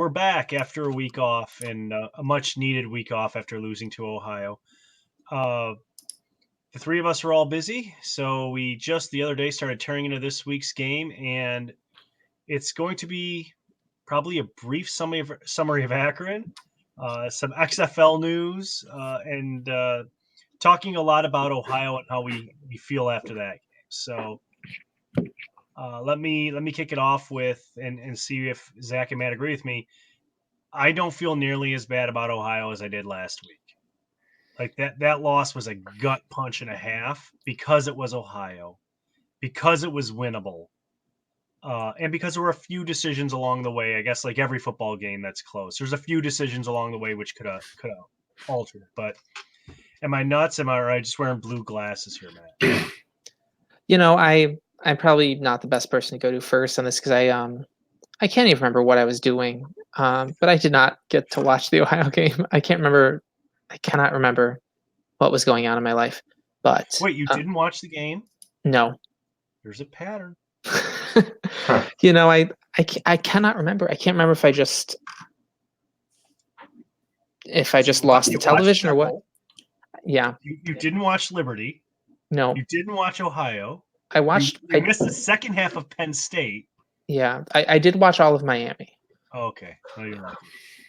We're back after a week off and a much needed week off after losing to Ohio. Uh, the three of us are all busy, so we just the other day started tearing into this week's game, and it's going to be probably a brief summary of Akron, some XFL news, and talking a lot about Ohio and how we feel after that game. So let me kick it off with and see if Zach and Matt agree with me. I don't feel nearly as bad about Ohio as I did last week. Like that loss was a gut punch and a half because it was Ohio, because it was winnable, and because there were a few decisions along the way. I guess like every football game that's close, there's a few decisions along the way which could have altered. But am I nuts? Am I right? Just wearing blue glasses here, Matt. I'm probably not the best person to go to first on this because I can't even remember what I was doing. But I did not get to watch the Ohio game. I cannot remember what was going on in my life. But Wait, you didn't watch the game? No. There's a pattern. I cannot remember. I can't remember if I just lost the television or what. Yeah. You didn't watch Liberty. No. You didn't watch Ohio. I watched. You missed the second half of Penn State. Yeah, I did watch all of Miami. Okay. No, you're lucky.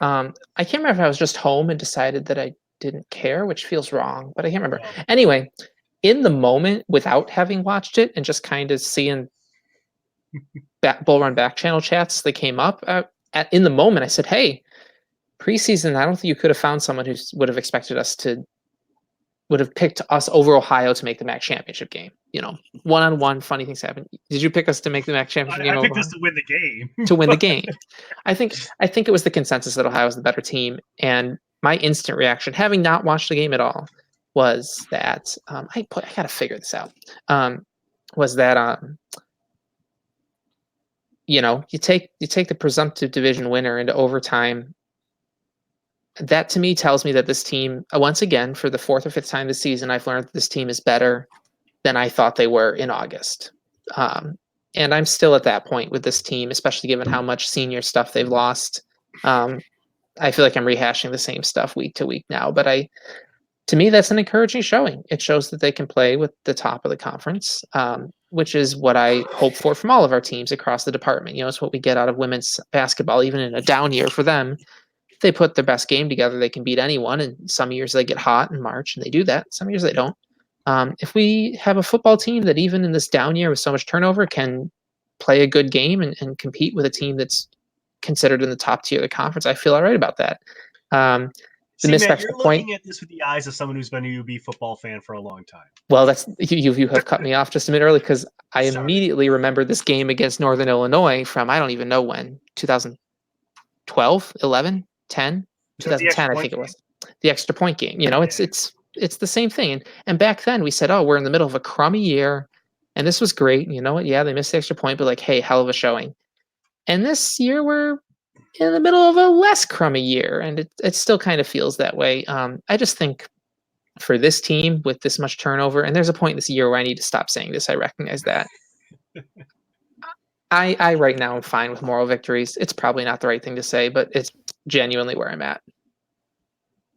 I can't remember if I was just home and decided that I didn't care, which feels wrong, but I can't remember. No. Anyway, in the moment, without having watched it and just kind of seeing Bull Run Back channel chats that came up, in the moment, I said, hey, preseason, I don't think you could have found someone who would have picked us over Ohio to make the MAC championship game. One-on-one, funny things happen. Did you pick us to make the MAC championship game? I picked us to win the game. To win the game. I think it was the consensus that Ohio was the better team. And my instant reaction, having not watched the game at all, was that I got to figure this out. Was that you take the presumptive division winner into overtime. That to me tells me that this team, once again, for the fourth or fifth time this season, I've learned that this team is better than I thought they were in August. And I'm still at that point with this team, especially given how much senior stuff they've lost. I feel like I'm rehashing the same stuff week to week now, but to me, that's an encouraging showing. It shows that they can play with the top of the conference, which is what I hope for from all of our teams across the department. It's what we get out of women's basketball, even in a down year for them. They put their best game together, they can beat anyone. And some years they get hot in March and they do that. Some years they don't. If we have a football team that even in this down year with so much turnover can play a good game and compete with a team that's considered in the top tier of the conference, I feel all right about that. Matt, you're looking at this with the eyes of someone who's been a UB football fan for a long time. Well, that's you have cut me off just a minute early because I immediately remembered this game against Northern Illinois from I don't even know when, 2012, 11, 10, 2010, I think it was. The extra point game. It's the same thing. And back then we said, oh, we're in the middle of a crummy year. And this was great. You know what? Yeah, they missed the extra point, but like, hey, hell of a showing. And this year we're in the middle of a less crummy year. And it still kind of feels that way. I just think for this team with this much turnover, and there's a point this year where I need to stop saying this. I recognize that. I right now am fine with moral victories. It's probably not the right thing to say, but it's genuinely where I'm at.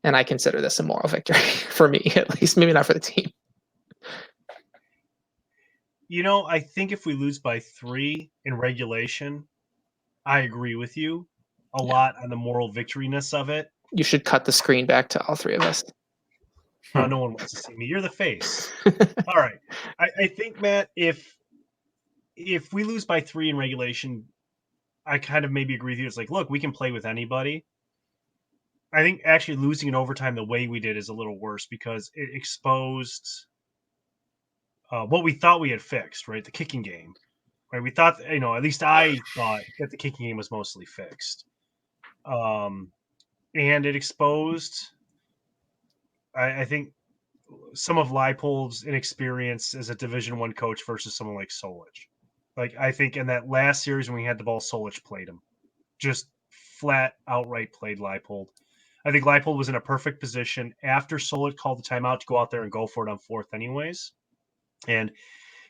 And I consider this a moral victory for me, at least, maybe not for the team. I think if we lose by 3 in regulation, I agree with you a lot on the moral victoryness of it. You should cut the screen back to all three of us. No one wants to see me. You're the face. All right. I think, Matt, if we lose by 3 in regulation, I kind of maybe agree with you. It's like, look, we can play with anybody. I think actually losing in overtime the way we did is a little worse because it exposed what we thought we had fixed, right? The kicking game, right? We thought, at least I thought that the kicking game was mostly fixed. And it exposed, I think, some of Leipold's inexperience as a Division I coach versus someone like Solich. Like, I think in that last series when we had the ball, Solich played him. Just flat, outright played Leipold. I think Leipold was in a perfect position after Solich called the timeout to go out there and go for it on 4th anyways. And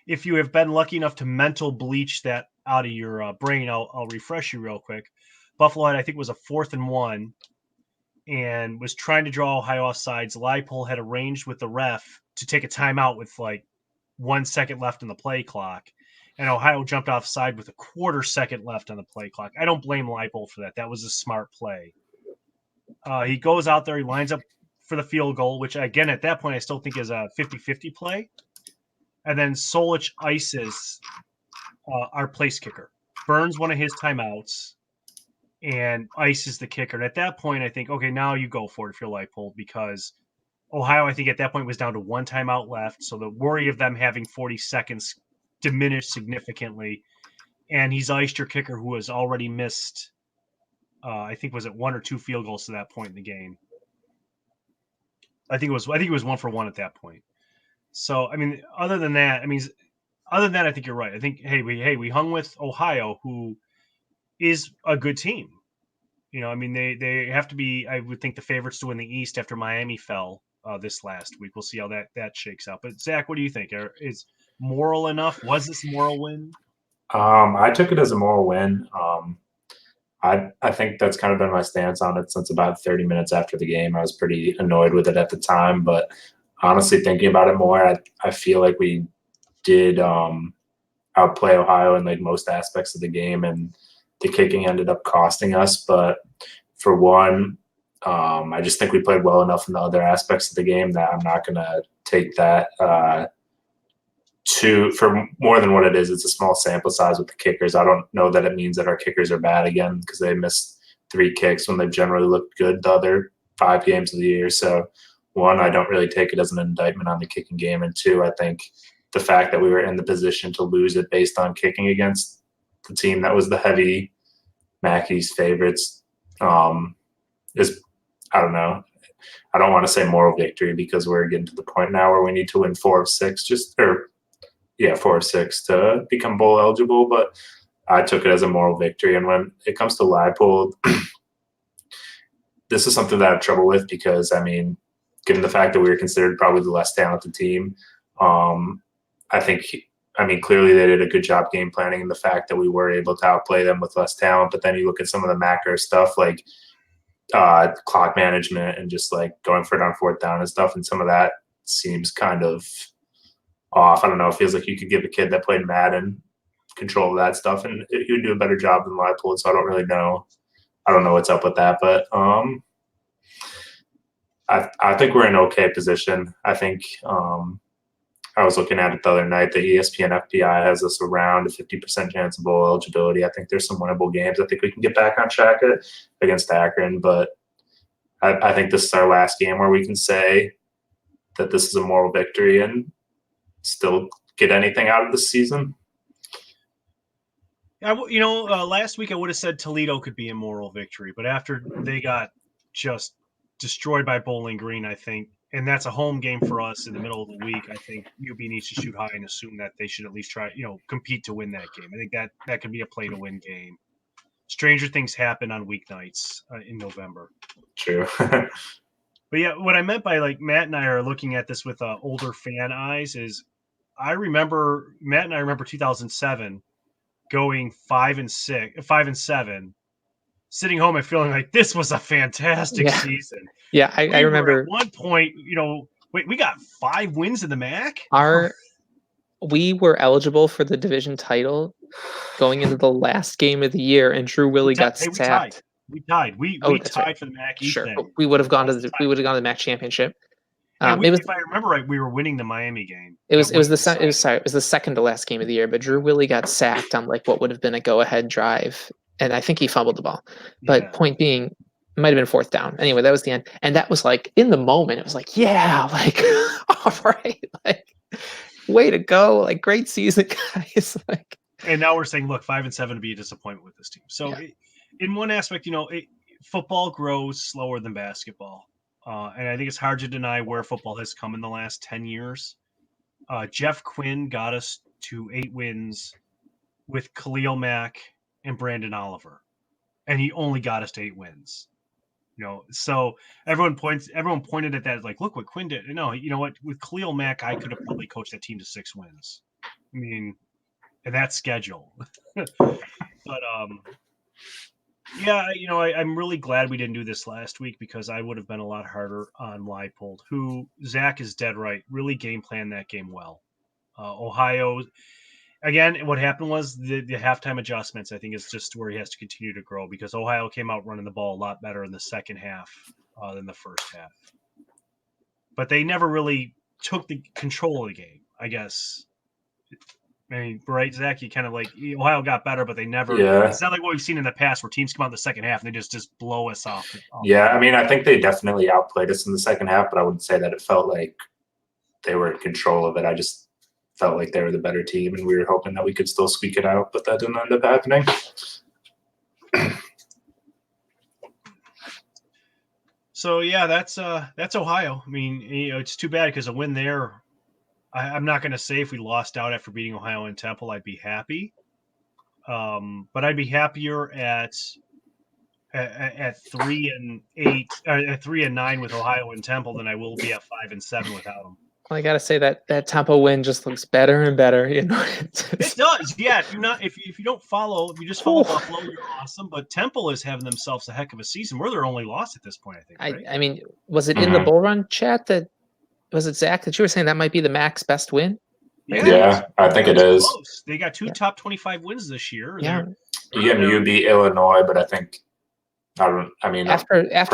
if you have been lucky enough to mental bleach that out of your brain, I'll refresh you real quick. Buffalo had, I think it was a 4th and 1, and was trying to draw Ohio off sides. Leipold had arranged with the ref to take a timeout with like 1 second left on the play clock, and Ohio jumped offside with a quarter second left on the play clock. I don't blame Leipold for that. That was a smart play. He goes out there, he lines up for the field goal, which again at that point I still think is a 50-50 play. And then Solich ices our place kicker, burns one of his timeouts, and ices the kicker. And at that point, I think, okay, now you go for it if you're Leipold, because Ohio, I think at that point was down to 1 timeout left. So the worry of them having 40 seconds diminished significantly. And he's iced your kicker, who has already missed, I think, was it 1 or 2 field goals to that point in the game. I think it was 1 for 1 at that point. So, I mean, other than that, I think you're right. I think, we hung with Ohio, who is a good team. They have to be, I would think, the favorites to win the East after Miami fell this last week. We'll see how that shakes out. But Zach, what do you think? Is moral enough? Was this a moral win? I took it as a moral win. I think that's kind of been my stance on it since about 30 minutes after the game. I was pretty annoyed with it at the time, but honestly, thinking about it more, I feel like we did outplay Ohio in like most aspects of the game, and the kicking ended up costing us. But for one, I just think we played well enough in the other aspects of the game that I'm not going to take that for more than what it is. It's a small sample size with the kickers. I don't know that it means that our kickers are bad again, because they missed 3 kicks when they've generally looked good the other 5 games of the year. So, one, I don't really take it as an indictment on the kicking game. And 2, I think the fact that we were in the position to lose it based on kicking against the team that was the heavy Mackey's favorites is, I don't know. I don't want to say moral victory, because we're getting to the point now where we need to win 4 of 6, 4 of 6 to become bowl eligible. But I took it as a moral victory. And when it comes to Leipold, this is something that I have trouble with, because, I mean, given the fact that we were considered probably the less talented team, I think, clearly they did a good job game planning, and the fact that we were able to outplay them with less talent. But then you look at some of the macro stuff, like clock management and just like going for it on 4th down and stuff, and some of that seems kind of off. I don't know. It feels like you could give a kid that played Madden control of that stuff, and he would do a better job than Leipold. So I don't really know. I don't know what's up with that, but I think we're in okay position. I think I was looking at it the other night. The ESPN FPI has us around a 50% chance of bowl eligibility. I think there's some winnable games. I think we can get back on track against Akron, but I think this is our last game where we can say that this is a moral victory and still get anything out of this season. Last week I would have said Toledo could be a moral victory, but after they got just destroyed by Bowling Green, I think, and that's a home game for us in the middle of the week, I think UB needs to shoot high and assume that they should at least try, compete to win that game. I think that could be a play to win game. Stranger things happen on weeknights in November. True. But yeah, what I meant by like Matt and I are looking at this with older fan eyes is Matt and I remember 2007 going 5-7, sitting home and feeling like this was a fantastic season. Yeah, I remember at one point, we got 5 wins in the MAC. We were eligible for the division title going into the last game of the year, and Drew Willie got sacked. We tied. We tied for the MAC East. Sure, we would have gone to the MAC championship. If I remember right, we were winning the Miami game. It was the second to last game of the year, but Drew Willie got sacked on like what would have been a go-ahead drive, and I think he fumbled the ball. But point being, it might have been 4th down. Anyway, that was the end, and that was like in the moment. It was like, yeah, like all right, like way to go, like great season, guys. Like, and now we're saying, look, 5-7 would be a disappointment with this team. So, in one aspect, football grows slower than basketball. And I think it's hard to deny where football has come in the last 10 years. Jeff Quinn got us to 8 wins with Khalil Mack and Brandon Oliver, and he only got us to 8 wins. So everyone pointed at that like, look what Quinn did. No, you know what? With Khalil Mack, I could have probably coached that team to 6 wins. I mean, and that's schedule. But Yeah, I'm really glad we didn't do this last week because I would have been a lot harder on Leipold, who Zach is dead right, really game planned that game well. Ohio, again, what happened was the halftime adjustments, I think, is just where he has to continue to grow because Ohio came out running the ball a lot better in the second half than the first half. But they never really took the control of the game, I guess. I mean, right, Zach? You kind of Ohio got better, but they never. Yeah. It's not like what we've seen in the past where teams come out in the second half and they just blow us off. Yeah, I mean, I think they definitely outplayed us in the second half, but I wouldn't say that it felt like they were in control of it. I just felt like they were the better team, and we were hoping that we could still squeak it out, but that didn't end up happening. So yeah, that's Ohio. I mean, it's too bad because a win there. I'm not going to say if we lost out after beating Ohio and Temple, I'd be happy. But I'd be happier at 3-8, at 3-9 with Ohio and Temple than I will be at 5-7 without them. Well, I gotta say that Temple win just looks better and better. It does, yeah. If you don't follow, if you just follow Buffalo, you're awesome. But Temple is having themselves a heck of a season. We're their only loss at this point, I think. Right? I mean, was it in the Bull Run chat that was it Zach that you were saying that might be the max best win? Yeah, I think it is. Close. They got two top 25 wins this year. Yeah, you beat Illinois, but I think after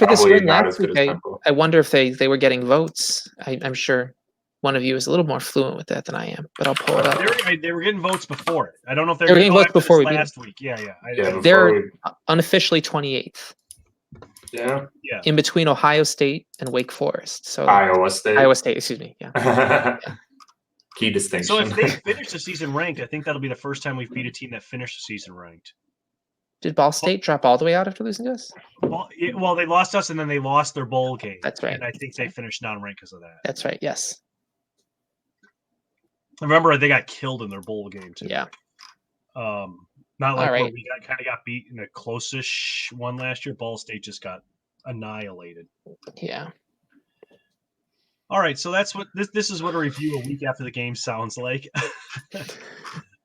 this win last week, I wonder if they were getting votes. I'm sure one of you is a little more fluent with that than I am, but I'll pull it up. They were getting votes before it. I don't know if they were getting votes before we last week. Yeah. They're unofficially 28th. Yeah. In between Ohio State and Wake Forest. So Iowa State, excuse me. Yeah. Yeah. Key distinction. So if they finish the season ranked, I think that'll be the first time we've beat a team that finished the season ranked. Did Ball State drop all the way out after losing to us? Well, they lost us, and then they lost their bowl game. That's right. And I think they finished non-ranked because of that. That's right. Yes. Remember, they got killed in their bowl game too. Yeah. Not like where we kind of got beat in a close-ish one last year. Ball State just got annihilated. Yeah. All right, so that's what this is what a review a week after the game sounds like.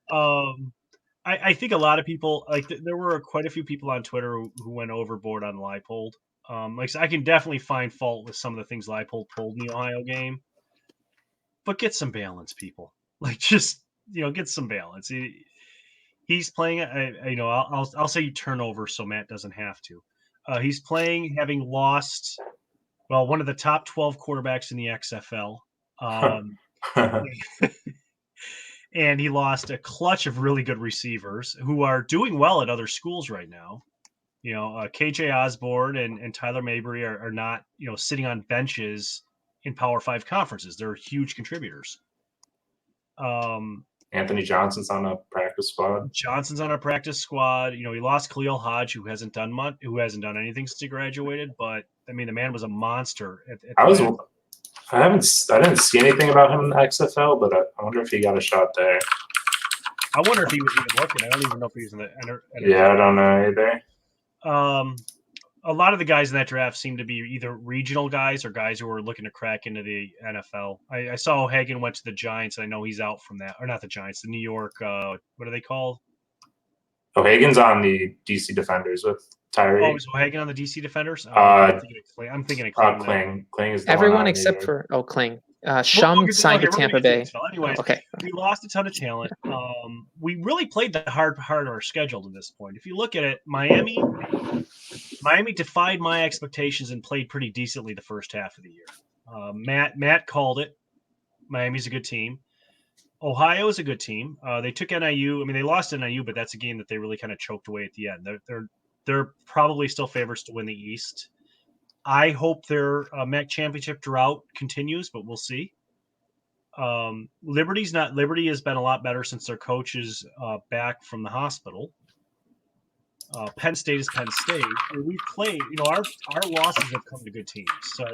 I think a lot of people there were quite a few people on Twitter who went overboard on Leipold. So I can definitely find fault with some of the things Leipold pulled in the Ohio game, but get some balance, people. Just get some balance. He's playing. I'll say turnover so Matt doesn't have to. He's playing having lost. Well, one of the top 12 quarterbacks in the XFL. And he lost a clutch of really good receivers who are doing well at other schools right now. KJ Osborne and Tyler Mabry are not, sitting on benches in Power 5 conferences. They're huge contributors. Anthony Johnson's on a practice squad. He lost Khalil Hodge, who hasn't done much, who hasn't done anything since he graduated. But I mean, the man was a monster. I didn't see anything about him in the XFL, but I wonder if he got a shot there. I wonder if he was even looking. I don't even know if he was in the. Yeah, I don't know either. A lot of the guys in that draft seem to be either regional guys or guys who are looking to crack into the NFL. I saw O'Hagan went to the Giants. I know he's out from that, or not the Giants, the New York. What are they called? O'Hagan's on the DC Defenders with Tyree. Oh, is O'Hagan on the DC Defenders? I'm thinking of Kling. Kling is everyone except for Kling. Shum signed to Tampa Bay. Anyways, we lost a ton of talent. We really played the hard part of our schedule to this point. If you look at it, Miami defied my expectations and played pretty decently the first half of the year. Matt called it. Miami's a good team. Ohio is a good team. They took NIU. I mean, they lost NIU, but that's a game that they really kind of choked away at the end. They're probably still favorites to win the East. I hope their MAC championship drought continues, but we'll see. Liberty has been a lot better since their coach is back from the hospital. Penn State is Penn State. We've played, our losses have come to good teams. So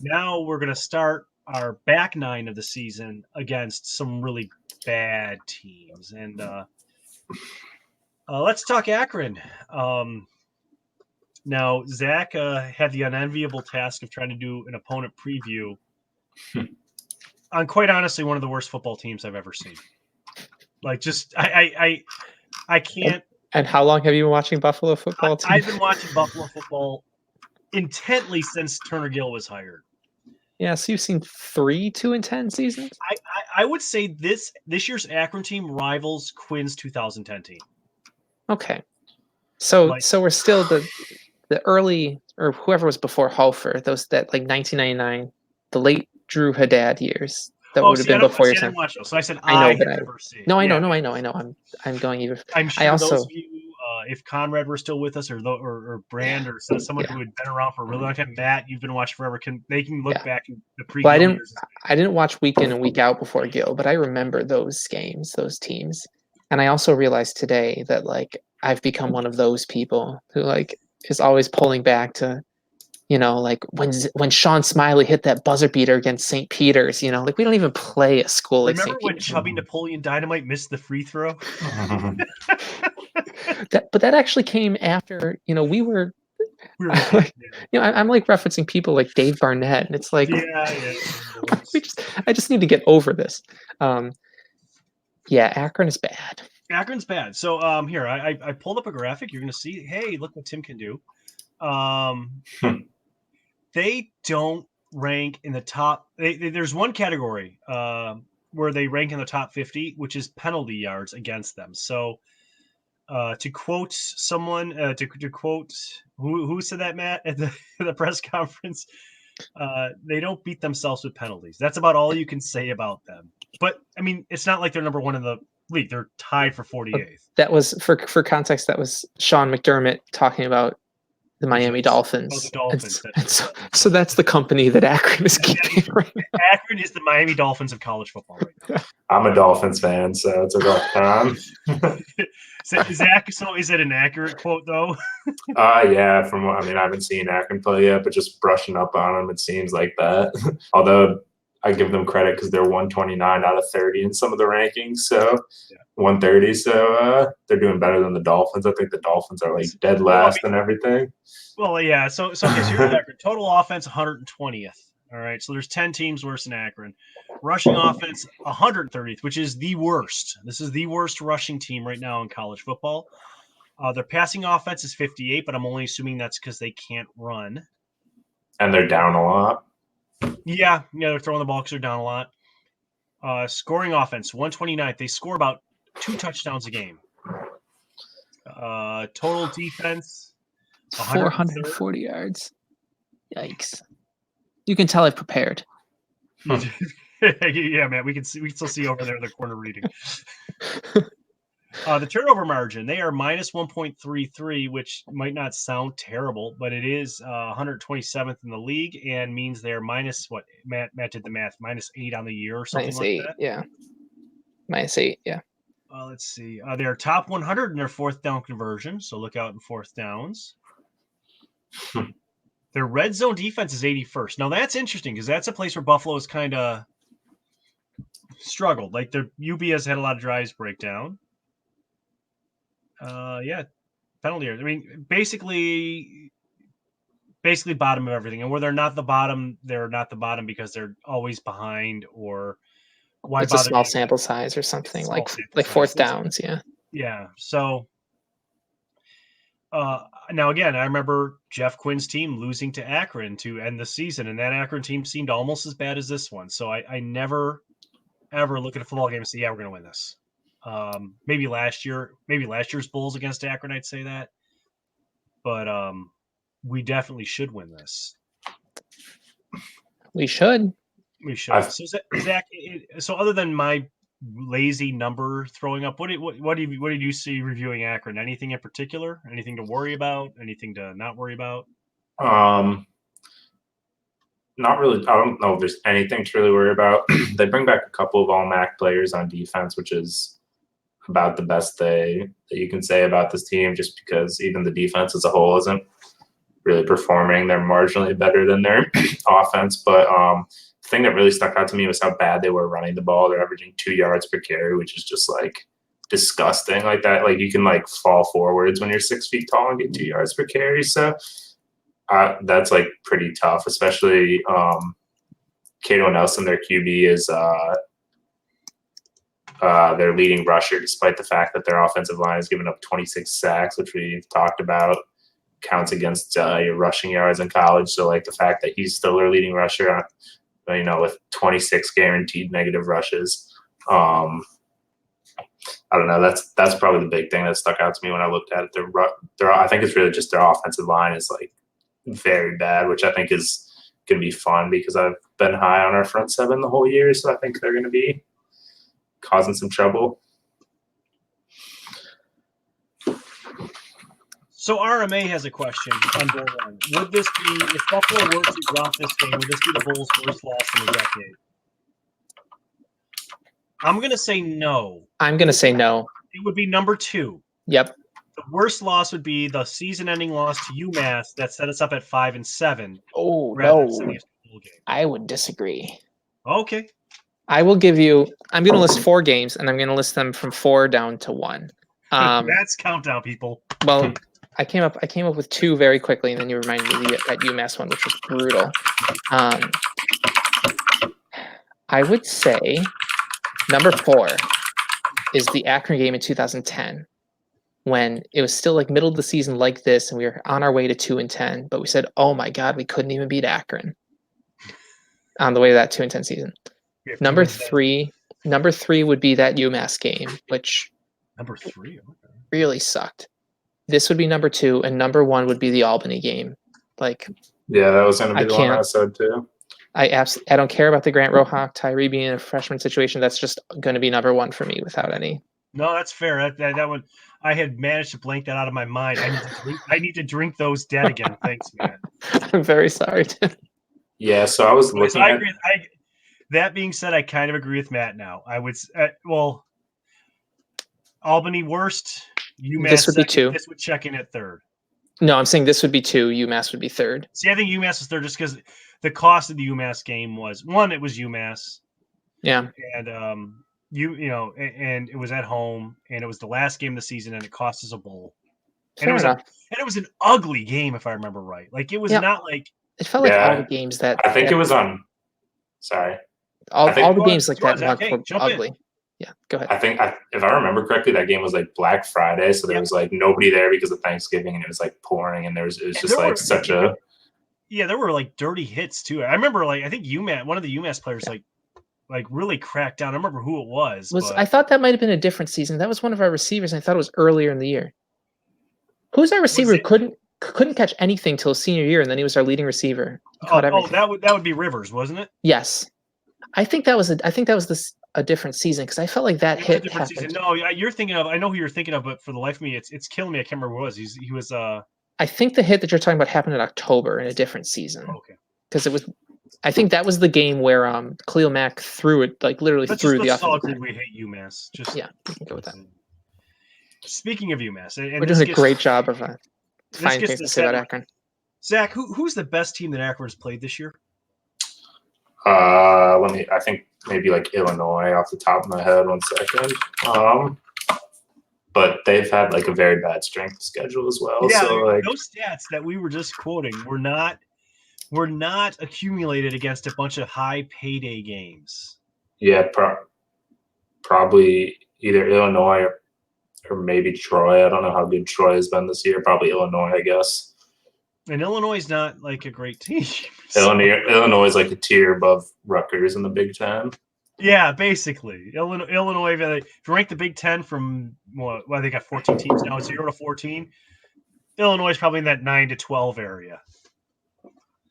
now we're going to start our back nine of the season against some really bad teams. And let's talk Akron. Now, Zach had the unenviable task of trying to do an opponent preview on, quite honestly, one of the worst football teams I've ever seen. I can't And how long have you been watching Buffalo football? I've been watching Buffalo football intently since Turner Gill was hired. Yeah, so you've seen 3 2-10 seasons? I would say this year's Akron team rivals Quinn's 2010 team. Okay. So Like- we're still the early, or whoever was before Halfer, that like 1999, the late Drew Haddad years. That would have been before your I time. didn't watch those. So I said I know, have but never seen. No, I know. I'm going even. I'm sure I also, those of you, if Conrad were still with us, or Brand, or someone who had been around for a really long time, Matt, you've been watching forever. They can look back at the pre. Well, I didn't watch week in and week out before Gil, but I remember those games, those teams, and I also realized today that like I've become one of those people who like is always pulling back to, like when Sean Smiley hit that buzzer beater against St. Peter's, like we don't even play a school like Remember St. when Peter's. Chubby Napoleon Dynamite missed the free throw? But that actually came after, we were like, I'm like referencing people like Dave Barnett, and it's like, I just need to get over this. Yeah, Akron is bad. Akron's bad. So here I pulled up a graphic. You're gonna see. Hey, look what Tim can do. They don't rank in the top. There's one category where they rank in the top 50, which is penalty yards against them. So to quote someone, to quote who said that, Matt, at the press conference, they don't beat themselves with penalties. That's about all you can say about them. But I mean, it's not like they're number one in the league. They're tied for 48th. That was for context. That was Sean McDermott talking about the Miami Dolphins. Oh, the Dolphins. So that's the company that Akron is keeping right now. Akron is the Miami Dolphins of college football right now. I'm a Dolphins fan, so it's a rough time. Zach, so is it an accurate quote, though? Yeah, I haven't seen Akron play yet, but just brushing up on them, it seems like that. Although I give them credit because they're 129 out of 30 in some of the rankings, so 130. So they're doing better than the Dolphins. I think the Dolphins are like dead last and everything. Well, yeah. So here's Akron. Total offense 120th. All right. So there's 10 teams worse than Akron. Rushing offense 130th, which is the worst. This is the worst rushing team right now in college football. Their passing offense is 58, but I'm only assuming that's because they can't run. And they're down a lot. Yeah, they're throwing the ball because they're down a lot. Scoring offense 129th. They score about 2 touchdowns a game. Total defense 440 yards. Yikes! You can tell I've prepared. Yeah, man, we can still see over there in the corner reading. The turnover margin, they are minus 1.33, which might not sound terrible, but it is 127th in the league and means they're minus what? Matt did the math, minus 8 on the year or something like that. Yeah. Minus 8, yeah. Let's see. They're top 100 in their fourth down conversion, so look out in fourth downs. Their red zone defense is 81st. Now that's interesting because that's a place where Buffalo has kind of struggled. Like their UB has had a lot of drives break down. Penalty yards. I mean, basically bottom of everything. And where they're not the bottom because they're always behind or why it's a small sample size or something like fourth downs. Yeah. Yeah. So now again, I remember Jeff Quinn's team losing to Akron to end the season, and that Akron team seemed almost as bad as this one. So I never ever look at a football game and say, yeah, we're going to win this. Maybe last year's Bulls against Akron, I'd say that, but we definitely should win this. We should. So Zach, so other than my lazy number throwing up, what did you see reviewing Akron? Anything in particular? Anything to worry about? Anything to not worry about? Not really. I don't know if there's anything to really worry about. They bring back a couple of all-MAC players on defense, which is about the best that you can say about this team, just because even the defense as a whole isn't really performing. They're marginally better than their offense. But the thing that really stuck out to me was how bad they were running the ball. They're averaging 2 yards per carry, which is just like disgusting like that. Like you can like fall forwards when you're 6 feet tall and get 2 yards per carry. So that's like pretty tough, especially Cato Nelson, their QB, is their leading rusher, despite the fact that their offensive line has given up 26 sacks, which we've talked about, counts against your rushing yards in college. So, like, the fact that he's still their leading rusher, with 26 guaranteed negative rushes. I don't know. That's probably the big thing that stuck out to me when I looked at it. I think it's really just their offensive line is like very bad, which I think is going to be fun because I've been high on our front seven the whole year, so I think they're going to be causing some trouble. So RMA has a question on Bull Run. Would this be, if Buffalo were to drop this game, would this be the Bulls' worst loss in a decade? I'm going to say no. I'm going to say no. It would be number 2. Yep. The worst loss would be the season-ending loss to UMass that set us up at 5-7. Oh, rather than no. sending us to the bowl game. I would disagree. Okay. I will give you, I'm going to list 4 games, and I'm going to list them from 4 down to 1. That's countdown, people. Well, I came up with 2 very quickly, and then you reminded me of that UMass one, which was brutal. I would say number 4 is the Akron game in 2010, when it was still like middle of the season like this, and we were on our way to 2-10, but we said, "Oh my God, we couldn't even beat Akron." On the way to that 2-10 season. Number 3 would be that UMass game, which number 3 really sucked. This would be number 2, and number 1 would be the Albany game. Like, yeah, that was going to be the one I said too. I don't care about the Grant Rohawk, Tyree being in a freshman situation. That's just going to be number 1 for me without any. No, that's fair. That one, I had managed to blank that out of my mind. I need to drink those dead again. Thanks, man. I'm very sorry, Tim. Yeah, so I was looking at. That being said, I kind of agree with Matt now. I would Albany worst. UMass this would second, be 2. This would check in at 3rd. No, I'm saying this would be 2. UMass would be 3rd. See, I think UMass is 3rd just because the cost of the UMass game was, 1, it was UMass. Yeah. And and it was at home, and it was the last game of the season, and it cost us a bowl. And it was an ugly game, if I remember right. Like, it was not like it felt like all the games that I think it was on. Sorry. All the games like that month were ugly. Yeah, go ahead. I think if I remember correctly, that game was like Black Friday, so there was like nobody there because of Thanksgiving, and it was like pouring, and it was just like such a. Yeah, there were like dirty hits too. I remember I think one of the UMass players like really cracked down. I remember who it was. I thought that might have been a different season. That was one of our receivers, and I thought it was earlier in the year. Who's our receiver who couldn't catch anything till his senior year, and then he was our leading receiver. That would be Rivers, wasn't it? Yes. I think that was a different season, because I felt like that hit happened. Season. No, you're thinking of. I know who you're thinking of, but for the life of me, it's killing me. I can't remember who it was. He was. I think the hit that you're talking about happened in October in a different season. Okay. Because it was. I think that was the game where Khalil Mack threw it, like literally threw the offensive. We hate UMass. We can go with that. Speaking of UMass, and we're doing a great job of finding things to say about Akron. Zach, who's the best team that Akron has played this year? I think maybe like Illinois off the top of my head. 1 second. But they've had like a very bad strength schedule as well. Yeah, so like those stats that we were just quoting were not accumulated against a bunch of high payday games. Yeah, probably either Illinois or maybe Troy. I don't know how good Troy has been this year. Probably Illinois, I guess. And Illinois is not like a great team. So. Illinois is like a tier above Rutgers in the Big Ten. Yeah, basically. Illinois, if you rank the Big Ten from, they got 14 teams now, 0 to 14. Illinois is probably in that 9 to 12 area.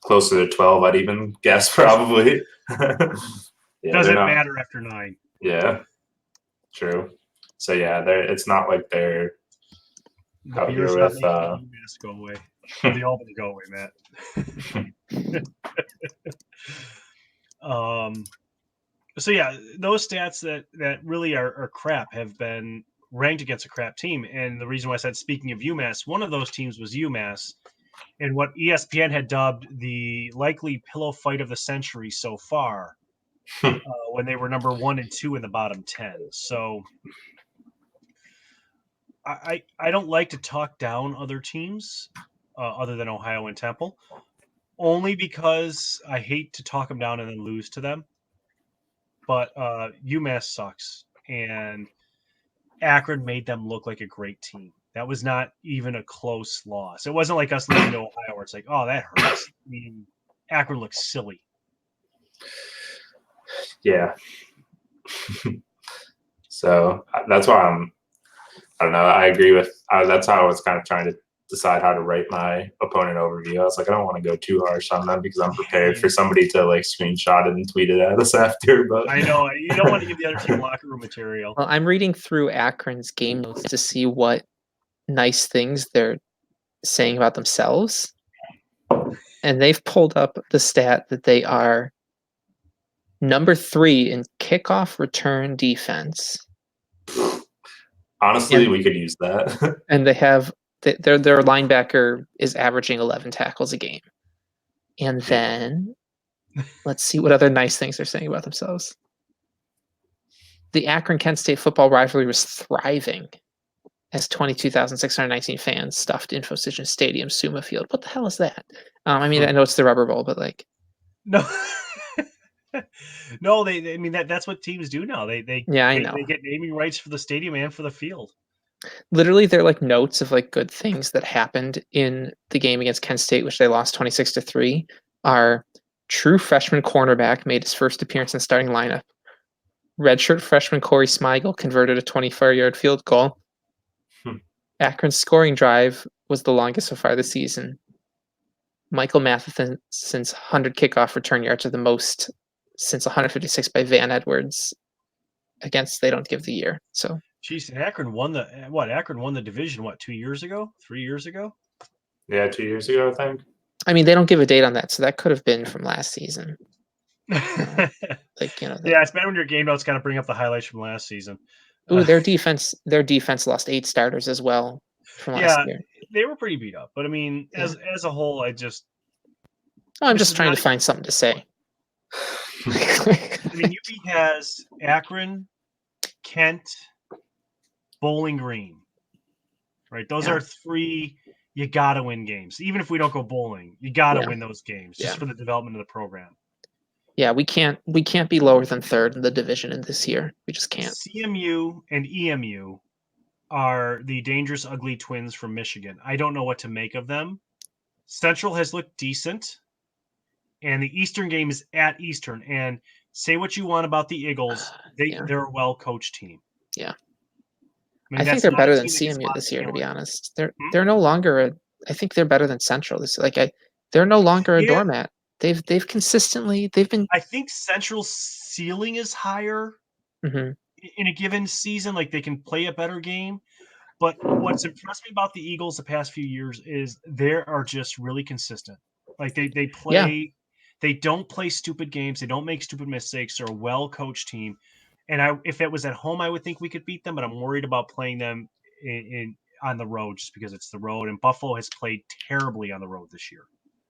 Closer to 12, I'd even guess, probably. Doesn't matter after 9. Yeah, true. So, yeah, it's not like they're out here with... UMass go away. The Albany go away, Matt. So yeah, those stats that really are crap have been ranked against a crap team. And the reason why I said, speaking of UMass, one of those teams was UMass, and what ESPN had dubbed the likely pillow fight of the century so far, when they were number 1 and 2 in the bottom 10. So I don't like to talk down other teams other than Ohio and Temple, only because I hate to talk them down and then lose to them. But UMass sucks. and Akron made them look like a great team. That was not even a close loss. It wasn't like us losing to Ohio where it's like, oh, that hurts. I mean, Akron looks silly. Yeah. So that's why I don't know. I agree with that's how I was kind of trying to decide how to write my opponent overview. I was like, I don't want to go too harsh on them because I'm prepared for somebody to like screenshot it and tweet it at us after. But I know you don't want to give the other team locker room material. Well, I'm reading through Akron's game notes to see what nice things they're saying about themselves. And they've pulled up the stat that they are number 3 in kickoff return defense. honestly, we could use that. And they have their linebacker is averaging 11 tackles a game. And then let's see what other nice things they're saying about themselves. The Akron-Kent State football rivalry was thriving as 22,619 fans stuffed InfoCision Stadium, Suma Field. What the hell is that? I mean, I know it's the Rubber Bowl, but like, no, no, I mean that's what teams do now. They know. They get naming rights for the stadium and for the field. Literally, they're like notes of like good things that happened in the game against Kent State, which they lost 26-3. Are true freshman cornerback made his first appearance in the starting lineup. Redshirt freshman Corey Smigel converted a 24-yard field goal. Akron's scoring drive was the longest so far this season. Michael Matheson's 100 kickoff return yards are the most since 156 by Van Edwards. Against they don't give the year. So jeez, Akron won the Akron won the division 2 years ago, 3 years ago? Yeah, 2 years ago, I think. I mean, they don't give a date on that, so that could have been from last season. Like, you know, yeah, it's bad when your game notes kind of bring up the highlights from last season. Ooh, their defense lost 8 starters as well from last year. They were pretty beat up, but I mean, as a whole, I'm just trying to find something to say. I mean, UB has Akron, Kent, Bowling Green, right? Those are 3 you gotta win games. Even if we don't go bowling, you gotta win those games just for the development of the program. Yeah, we can't be lower than 3rd in the division in this year. We just can't. CMU and EMU are the dangerous, ugly twins from Michigan. I don't know what to make of them. Central has looked decent, and the Eastern game is at Eastern. And say what you want about the Eagles, they're a well-coached team. Yeah. I mean, I think they're better than CMU this year, to be honest. They're no longer I think they're better than Central this year. They're no longer a doormat. They've consistently been. I think Central's ceiling is higher in a given season. Like they can play a better game. But what's impressed me about the Eagles the past few years is they are just really consistent. Like they play, they don't play stupid games. They don't make stupid mistakes. They're a well-coached team. And if it was at home, I would think we could beat them. But I'm worried about playing them on the road just because it's the road. And Buffalo has played terribly on the road this year.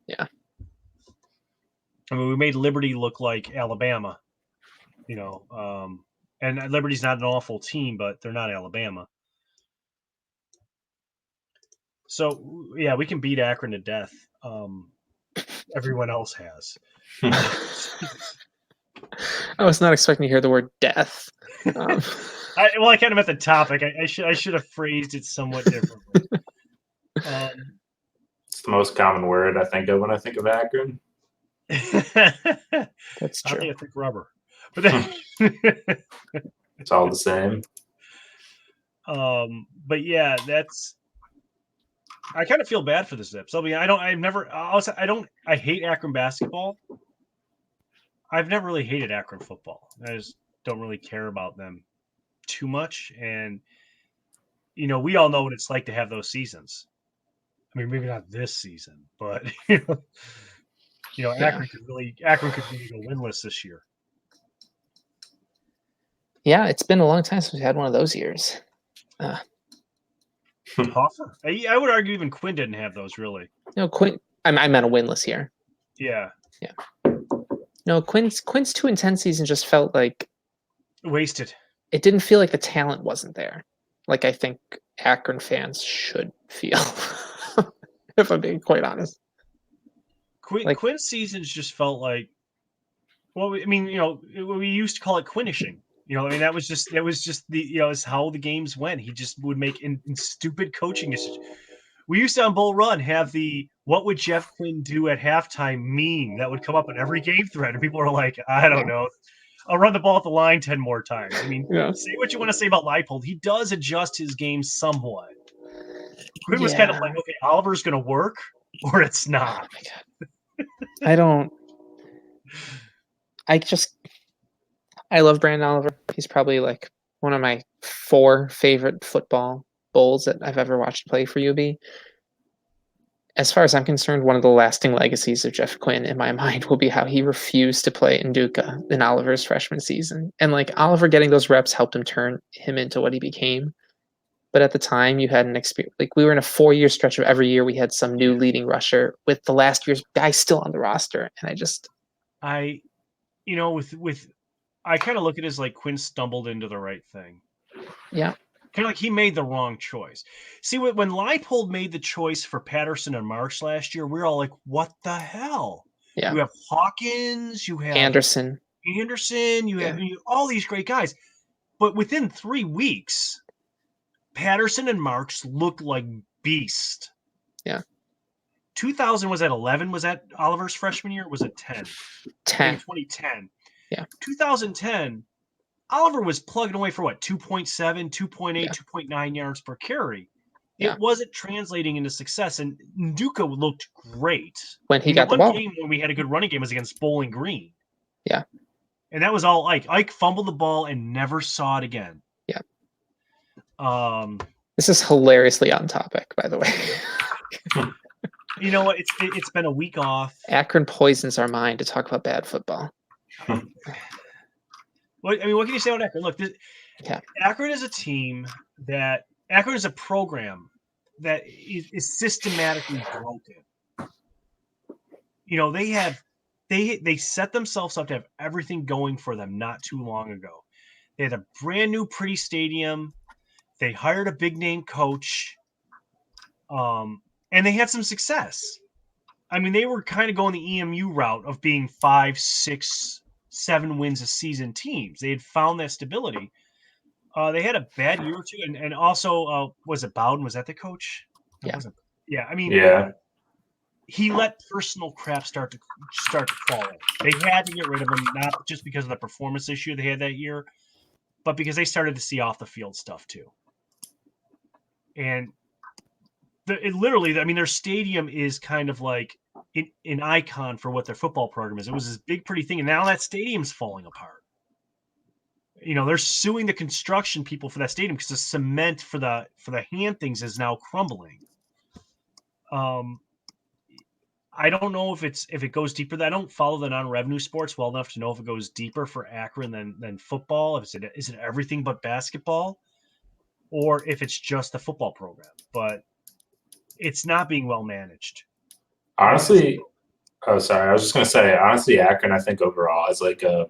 Yeah. I mean, we made Liberty look like Alabama, and Liberty's not an awful team, but they're not Alabama. So, yeah, we can beat Akron to death. Everyone else has. I was not expecting to hear the word death. I kind of at the topic. I should have phrased it somewhat differently. It's the most common word I think of when I think of Akron. That's true. I think rubber, but then it's all the same. But yeah, I kind of feel bad for the Zips. I hate Akron basketball. I've never really hated Akron football. I just don't really care about them too much. And, we all know what it's like to have those seasons. I mean, maybe not this season, but, Akron could be winless this year. Yeah, it's been a long time since we've had one of those years. Hoffer? I would argue even Quinn didn't have those really. No, Quinn. I meant a winless year. Yeah. No, Quinn's 2-10 season just felt like wasted. It didn't feel like the talent wasn't there. Like I think Akron fans should feel, if I'm being quite honest. Quinn's seasons just felt like, well, I mean, we used to call it Quinnishing. You know, I mean, that was just the it's how the games went. He just would make in stupid coaching decisions. We used to on Bull Run have the "What would Jeff Quinn do at halftime" meme that would come up in every game thread, and people are like, I don't know, I'll run the ball at the line 10 more times. I mean, Yeah. say what you want to say about Leipold, he does adjust his game somewhat. Quinn was kind of Yeah. like, okay, Oliver's going to work or it's not. Oh my God. I don't. I love Brandon Oliver. He's probably like one of my 4 favorite football Bulls that I've ever watched play for UB. As far as I'm concerned, one of the lasting legacies of Jeff Quinn in my mind will be how he refused to play Nduka in Oliver's freshman season. And like Oliver getting those reps helped him turn him into what he became. But at the time, you had an experience. Like we were in a 4-year stretch of every year we had some new leading rusher with the last year's guy still on the roster. And I kind of look at it as like Quinn stumbled into the right thing. Yeah. Kind of like he made the wrong choice. See, when Leipold made the choice for Patterson and Marsh last year, we were all like, what the hell? Yeah. You have Hawkins, you have Anderson, you have all these great guys. But within 3 weeks, Patterson and Marks looked like beasts. Yeah. 2000 was at 11. Was that Oliver's freshman year? Or was it 10? 10. Maybe 2010. Yeah. 2010, Oliver was plugging away for what? 2.7, 2.8, Yeah. 2.9 yards per carry. Yeah. It wasn't translating into success, and Nduka looked great. When he got the ball. One game when we had a good running game was against Bowling Green. Yeah. And that was all Ike. Ike fumbled the ball and never saw it again. Yeah. This is hilariously on topic, by the way. You know what? It's been a week off. Akron poisons our mind to talk about bad football. What can you say on Akron? Look, Akron is a team Akron is a program that is systematically broken. You know, they set themselves up to have everything going for them not too long ago. They had a brand new pretty stadium. They hired a big name coach. And they had some success. I mean, they were kind of going the EMU route of being 5, 6, 7 wins a season teams. They had found that stability. They had a bad year or two, and also was it Bowden? Was that the coach? Yeah. I mean, he let personal crap start to fall in. They had to get rid of him, not just because of the performance issue they had that year, but because they started to see off the field stuff too. And their stadium is kind of like an icon for what their football program is. It was this big, pretty thing, and now that stadium's falling apart. You know, they're suing the construction people for that stadium because the cement for the hand things is now crumbling. I don't know if it goes deeper. I don't follow the non-revenue sports well enough to know if it goes deeper for Akron than football. Is it everything but basketball, or if it's just the football program? But it's not being well managed. Honestly, I was just going to say, honestly, Akron, I think overall is like a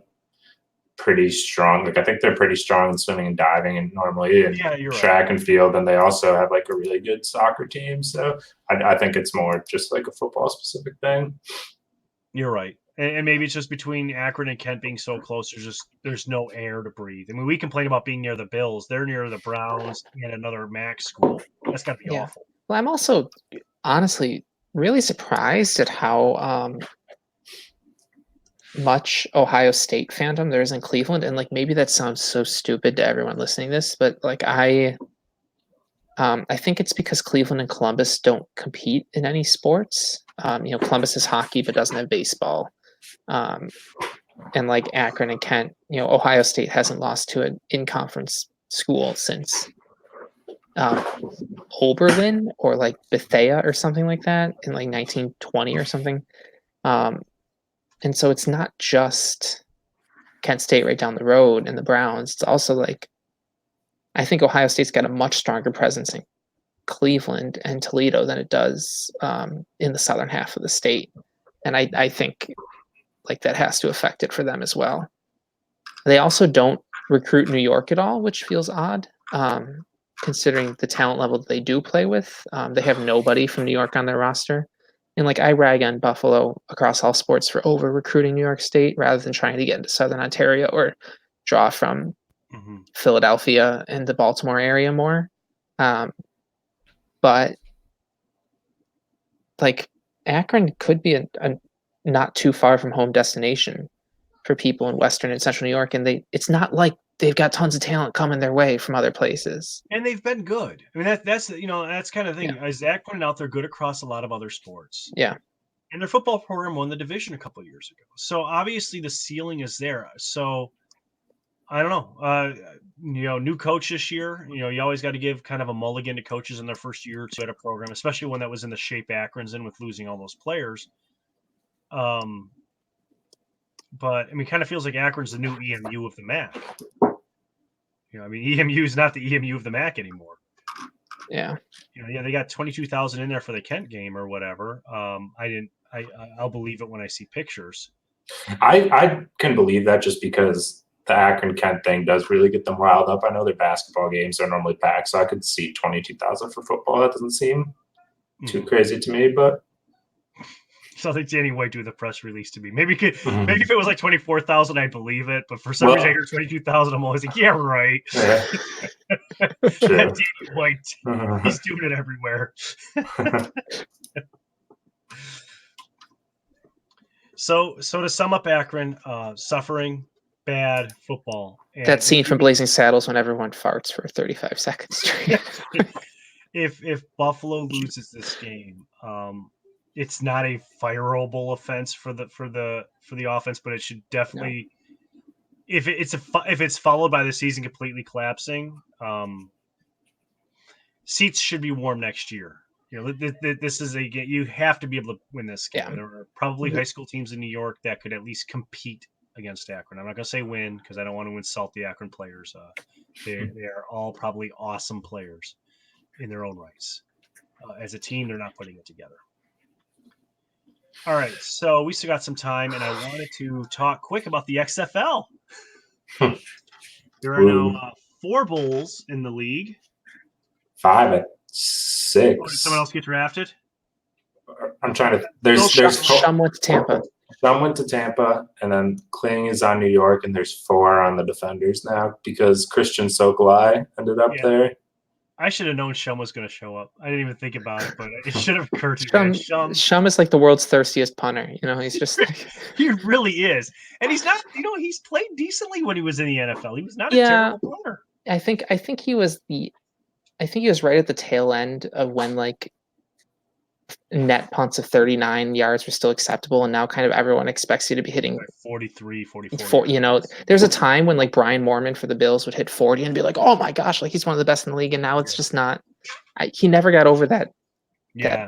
pretty strong. Like I think they're pretty strong in swimming and diving, and normally in track and field, and they also have like a really good soccer team. So I think it's more just like a football specific thing. You're right, and maybe it's just between Akron and Kent being so close. There's no air to breathe. I mean, we complain about being near the Bills. They're near the Browns and another MAC school. That's got to be awful. Well, I'm also honestly really surprised at how much Ohio State fandom there is in Cleveland, and like maybe that sounds so stupid to everyone listening to this, but like I think it's because Cleveland and Columbus don't compete in any sports. Columbus is hockey but doesn't have baseball, and like Akron and Kent, Ohio State hasn't lost to an in-conference school since Oberlin or like Bethea or something like that in like 1920 or something. And so it's not just Kent State right down the road and the Browns. It's also like, I think Ohio State's got a much stronger presence in Cleveland and Toledo than it does in the southern half of the state. And I think like that has to affect it for them as well. They also don't recruit New York at all, which feels odd. Considering the talent level that they do play with. They have nobody from New York on their roster. And like I rag on Buffalo across all sports for over recruiting New York State rather than trying to get into Southern Ontario or draw from Philadelphia and the Baltimore area more. But like Akron could be a not too far from home destination for people in Western and Central New York. And it's not like they've got tons of talent coming their way from other places. And they've been good. I mean, that's kind of the thing. Yeah. As Zach pointed out, they're good across a lot of other sports. Yeah. And their football program won the division a couple of years ago. So obviously the ceiling is there. So I don't know. New coach this year. You always got to give kind of a mulligan to coaches in their first year or two at a program, especially one that was in the shape Akron's in with losing all those players. But I mean, kind of feels like Akron's the new EMU of the MAC. EMU is not the EMU of the MAC anymore. Yeah. They got 22,000 in there for the Kent game or whatever. I'll believe it when I see pictures. I can believe that just because the Akron Kent thing does really get them riled up. I know their basketball games are normally packed, so I could see 22,000 for football. That doesn't seem too crazy to me, but. So I think Danny White do the press release to me. Maybe if it was like 24,000, I'd believe it. But for some reason, I hear 22,000. I'm always like, yeah, right. Yeah. Danny White, he's doing it everywhere. So to sum up Akron, suffering, bad football. And that scene from Blazing Saddles when everyone farts for 35 seconds straight. If Buffalo loses this game, it's not a fireable offense for the offense, but it should definitely, if it's followed by the season completely collapsing, seats should be warm next year. This is a game you have to be able to win this game. Yeah. There are probably high school teams in New York that could at least compete against Akron. I'm not going to say win because I don't want to insult the Akron players. They are all probably awesome players in their own rights. As a team, they're not putting it together. All right, so we still got some time, and I wanted to talk quick about the XFL. There are now 4 bowls in the league. 5 at 6. Oh, did someone else get drafted? I'm trying to. There's Shum went to Tampa. Shum went to Tampa, and then Kling is on New York, and there's 4 on the Defenders now because Christian Sokolai ended up there. I should have known Shum was going to show up. I didn't even think about it, but it should have occurred to me. Shum is like the world's thirstiest punter. He's just like he really is, and he's not. He's played decently when he was in the NFL. He was not a terrible punter. I think he was right at the tail end of when like net punts of 39 yards were still acceptable, and now kind of everyone expects you to be hitting 43, 44. There's a time when like Brian Mormon for the Bills would hit 40 and be like, oh my gosh, like he's one of the best in the league, and now it's just not. He never got over that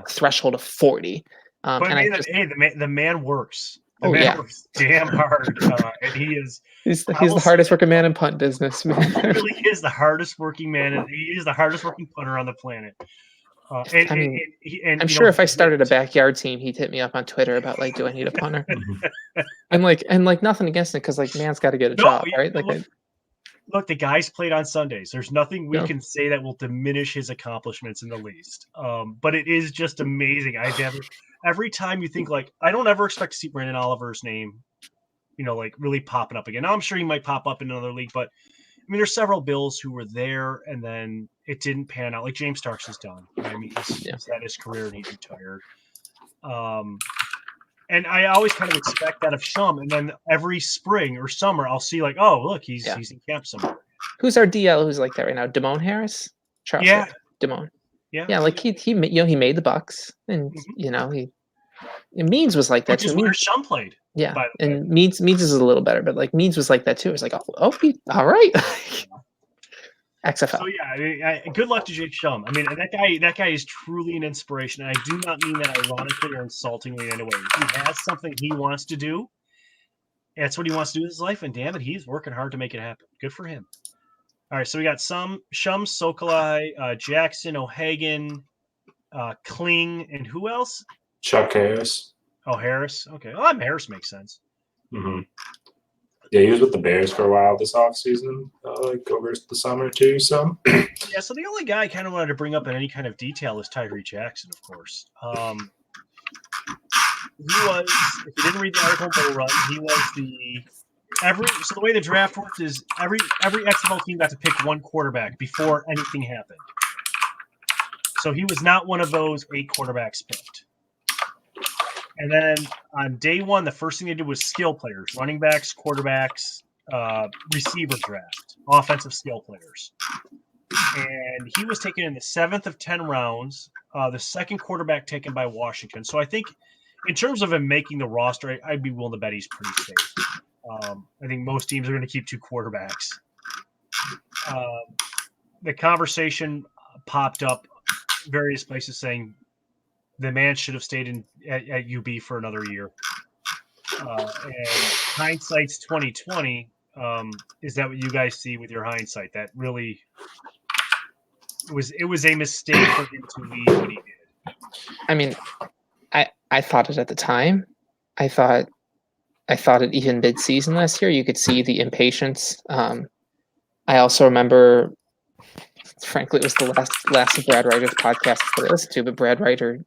threshold of 40. But the man works. The man works damn hard, and he is. He's the hardest working man in punt business, man. He really is the hardest working man, and he is the hardest working punter on the planet. I'm sure if I started a backyard team, he'd hit me up on Twitter about like, do I need a punter? and nothing against it because like man's got to get a job, right? Look, the guy's played on Sundays. There's nothing we can say that will diminish his accomplishments in the least. But it is just amazing. Every time you think like I don't ever expect to see Brandon Oliver's name, like really popping up again. Now I'm sure he might pop up in another league, but I mean, there's several Bills who were there and then it didn't pan out. Like James Starks is done. I mean, he's had his career and he's retired. And I always kind of expect that of Shum. And then every spring or summer, I'll see like, oh, look, he's in camp somewhere. Who's our DL who's like that right now? Damone Harris? Charles Damone. Yeah, like he made the Bucks, and Means was like that Which too. is where Shum played. Yeah, and Means is a little better, but like Means was like that too. It's like, all right. XFL. So good luck to Jake Shum. I mean, that guy is truly an inspiration. And I do not mean that ironically or insultingly in any way. He has something he wants to do. That's what he wants to do in his life, and damn it, he's working hard to make it happen. Good for him. All right, so we got Shum, Sokolai, Jackson, O'Hagan, Kling, and who else? Chuck Harris. Oh, Harris. Okay. Well, Harris makes sense. Mm-hmm. Yeah, he was with the Bears for a while this offseason, like over the summer too. So yeah, so the only guy I kind of wanted to bring up in any kind of detail is Tyree Jackson, of course. He was, if you didn't read the article Bull Run, he was the So the way the draft worked is every XFL team got to pick one quarterback before anything happened. So he was not one of those 8 quarterbacks picked. And then on day one, the first thing they did was skill players, running backs, quarterbacks, receiver draft, offensive skill players. And he was taken in the 7th of 10 rounds, the second quarterback taken by Washington. So I think in terms of him making the roster, I'd be willing to bet he's pretty safe. I think most teams are going to keep 2 quarterbacks. The conversation popped up various places saying the man should have stayed at UB for another year. And hindsight's 2020. Is that what you guys see with your hindsight? That really it was a mistake for him to leave when he did. I mean, I thought it at the time. I thought it even mid-season last year. You could see the impatience. I also remember, frankly, it was the last of Brad Ryder's podcast that I listened to, but Brad Ryder,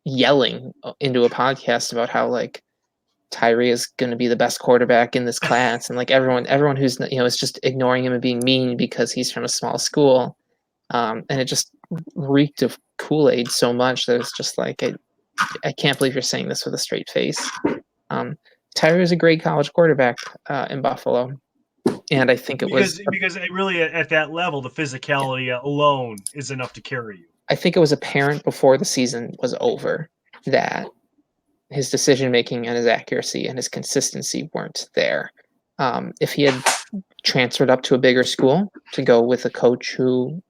yelling into a podcast about how like Tyree is going to be the best quarterback in this class, and like everyone who's is just ignoring him and being mean because he's from a small school, and it just reeked of Kool-Aid so much that it's just like I can't believe you're saying this with a straight face. Tyree was a great college quarterback in Buffalo, and I think because it really at that level the physicality alone is enough to carry you. I think it was apparent before the season was over that his decision-making and his accuracy and his consistency weren't there. If he had transferred up to a bigger school to go with a coach who,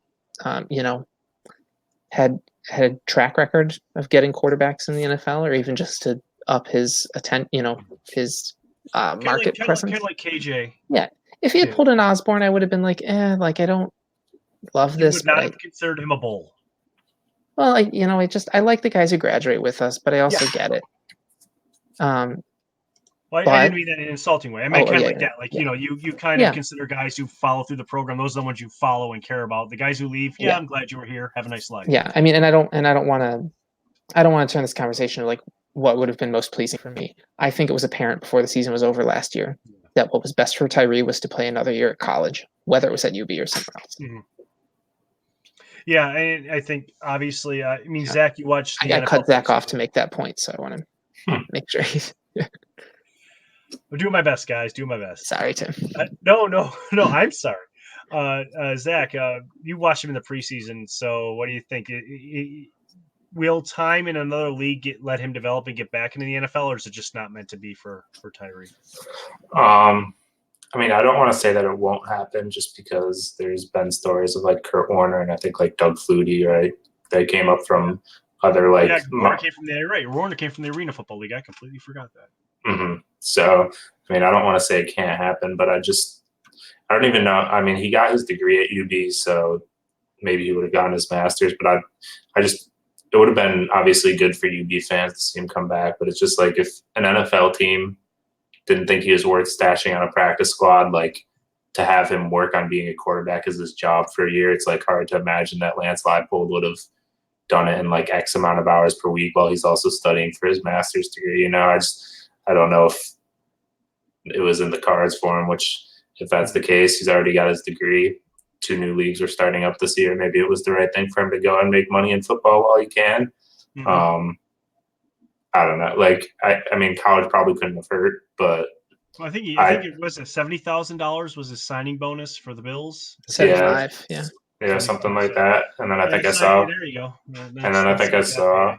had a track record of getting quarterbacks in the NFL, or even just to up his his market presence. Kind of like KJ. Yeah. If he had pulled an Osborne, I would have been like, I don't love this. You would not have considered him a bowl. Well, I like the guys who graduate with us, but I also get it. I didn't mean that in an insulting way. I meant kind of like that. Like, you kind of consider guys who follow through the program. Those are the ones you follow and care about. The guys who leave, I'm glad you were here. Have a nice life. Yeah. I mean, and I don't want to turn this conversation to like what would have been most pleasing for me. I think it was apparent before the season was over last year that what was best for Tyree was to play another year at college, whether it was at UB or somewhere else. Mm-hmm. Yeah, I think obviously, Zach, you watched. I cut Zach off to make that point, so I want to make sure he's. I'm doing my best, guys. Doing my best. Sorry, Tim. No. I'm sorry. Zach, you watched him in the preseason. So, what do you think? Will time in another league let him develop and get back into the NFL, or is it just not meant to be for Tyree? I don't want to say that it won't happen just because there's been stories of like Kurt Warner and I think like Doug Flutie, right? They came up from other like. Yeah, Warner came from Warner came from the Arena Football League. I completely forgot that. Mm-hmm. So, I don't want to say it can't happen, but I don't even know. He got his degree at UB, so maybe he would have gotten his master's, but it would have been obviously good for UB fans to see him come back. But it's just like if an NFL team didn't think he was worth stashing on a practice squad, like to have him work on being a quarterback as his job for a year, it's like hard to imagine that Lance Leipold would have done it in like X amount of hours per week while he's also studying for his master's degree. I don't know if it was in the cards for him, which if that's the case, he's already got his degree. 2 new leagues are starting up this year. Maybe it was the right thing for him to go and make money in football while he can. Mm-hmm. I don't know. Like, college probably couldn't have hurt, but I think it was $70,000 was his signing bonus for the Bills. 75, yeah, something like that. And then I think I saw. There you go. And then I think I saw.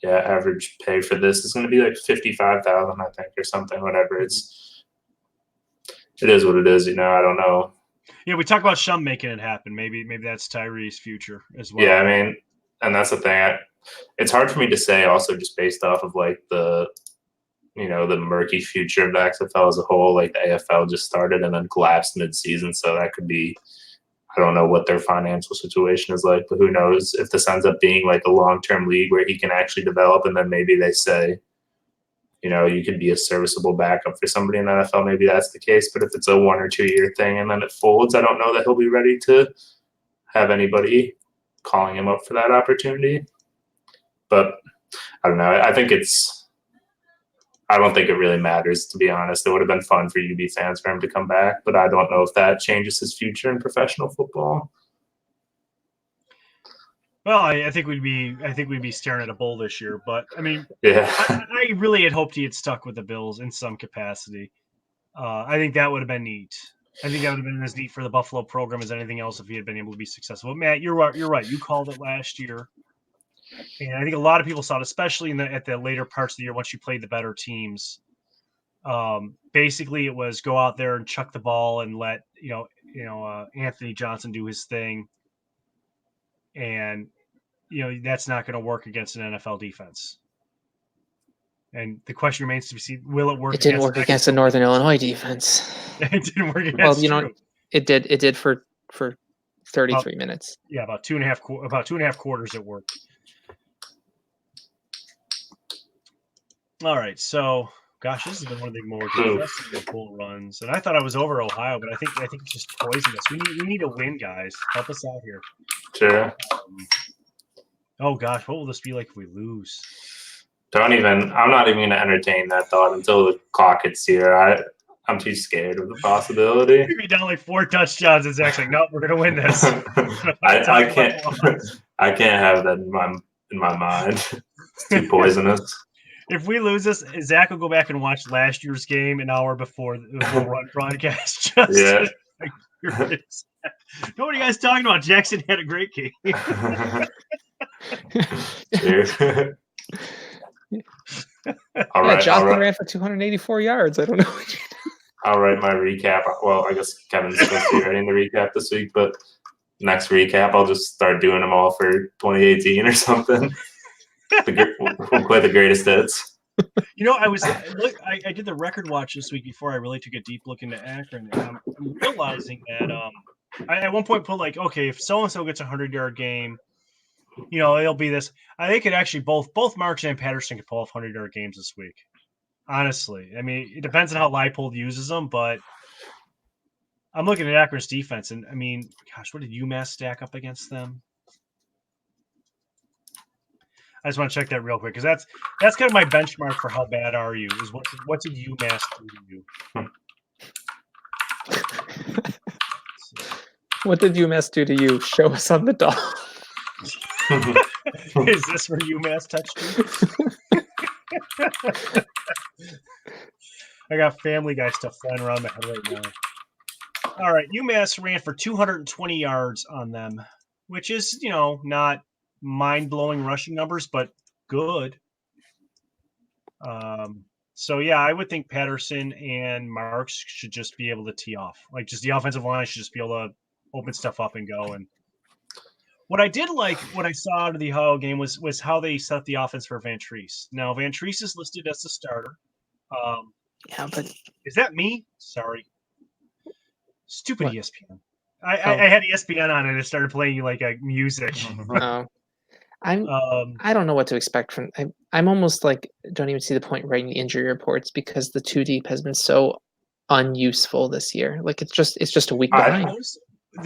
Yeah, average pay for this is going to be like $55,000, I think, or something. Whatever. It is what it is. I don't know. Yeah, we talk about Shum making it happen. Maybe that's Tyree's future as well. Yeah, and that's the thing. It's hard for me to say, also just based off of like the murky future of the XFL as a whole. Like the AFL just started and then collapsed mid-season, so that could be. I don't know what their financial situation is like, but who knows if this ends up being like a long-term league where he can actually develop, and then maybe they say, you could be a serviceable backup for somebody in the NFL. Maybe that's the case. But if it's a 1 or 2 year thing and then it folds, I don't know that he'll be ready to have anybody calling him up for that opportunity. But I don't know. I think it's I don't think it really matters, to be honest. It would have been fun for UB fans for him to come back, but I don't know if that changes his future in professional football. Well, I think we'd be staring at a bowl this year, but I mean, Yeah. I really had hoped he had stuck with the Bills in some capacity. I think that would have been neat. I think that would have been as neat for the Buffalo program as anything else if he had been able to be successful. But Matt, you're right. You're right. You called it last year, and I think a lot of people saw it, especially at the later parts of the year once you played the better teams. Basically, it was go out there and chuck the ball and let Anthony Johnson do his thing, and that's not going to work against an NFL defense. And the question remains to be seen: will it work? It didn't work against the Northern Illinois defense. It didn't work against. Well, it did. It did for 33 minutes. Yeah, about two and a half quarters it worked. All right, so gosh, this has been one of the more depressing bull runs, and I thought I was over Ohio, but I think it's just poisonous. We need a win, guys. Help us out here. Sure. Oh gosh, what will this be like if we lose? I'm not even going to entertain that thought until the clock hits here. I'm too scared of the possibility. We'd be down like 4 touchdowns, and Zach's like, nope, we're going to win this. I can't have that in my mind. It's too poisonous. If we lose this, Zach will go back and watch last year's game an hour before the run broadcast. Yeah. What are you guys talking about? Jackson had a great game. All right, Johnson ran for 284 yards. I don't know. I'll write my recap. Well, I guess Kevin's supposed to be writing the recap this week, but next recap, I'll just start doing them all for 2018 or something. We'll play the greatest hits. I did the record watch this week before I really took a deep look into Akron, and I'm realizing that I at one point put like, okay, if so and so gets a 100-yard game, it'll be this. I think it actually both Marks and Patterson could pull off 100-yard games this week. Honestly, I mean, it depends on how Leipold uses them, but I'm looking at Akron's defense, and I mean, gosh, what did UMass stack up against them? I just want to check that real quick because that's kind of my benchmark for how bad are you is what did UMass do to you? What did UMass do to you? Show us on the doll. Is this where UMass touched you? I got Family Guy stuff flying around my head right now. All right, UMass ran for 220 yards on them, which is, not mind-blowing rushing numbers, but good. So, yeah, I would think Patterson and Marks should just be able to tee off. Like, just the offensive line should just be able to open stuff up and go. And what I did like, what I saw out of the Ohio game was how they set the offense for Van Treese. Now, Van Treese is listed as the starter. Yeah, but is that me? Sorry. Stupid what? ESPN. I had ESPN on and it started playing like a music. I don't know what to expect from. I'm almost like don't even see the point writing injury reports because the 2 deep has been so unuseful this year. Like it's just a week behind.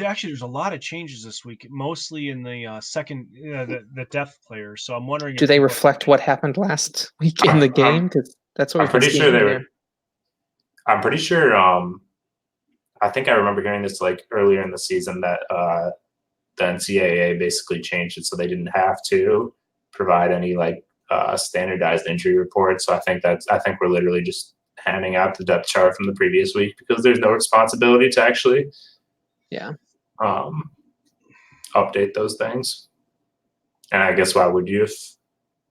Actually, there's a lot of changes this week, mostly in the second the depth players. So I'm wondering, do they reflect what happened last week in the game? Because that's what I'm pretty sure they were. I'm pretty sure. I think I remember hearing this like earlier in the season that the NCAA basically changed it so they didn't have to provide any like standardized injury reports. So I think we're literally just handing out the depth chart from the previous week because there's no responsibility to actually update those things. And I guess why would you if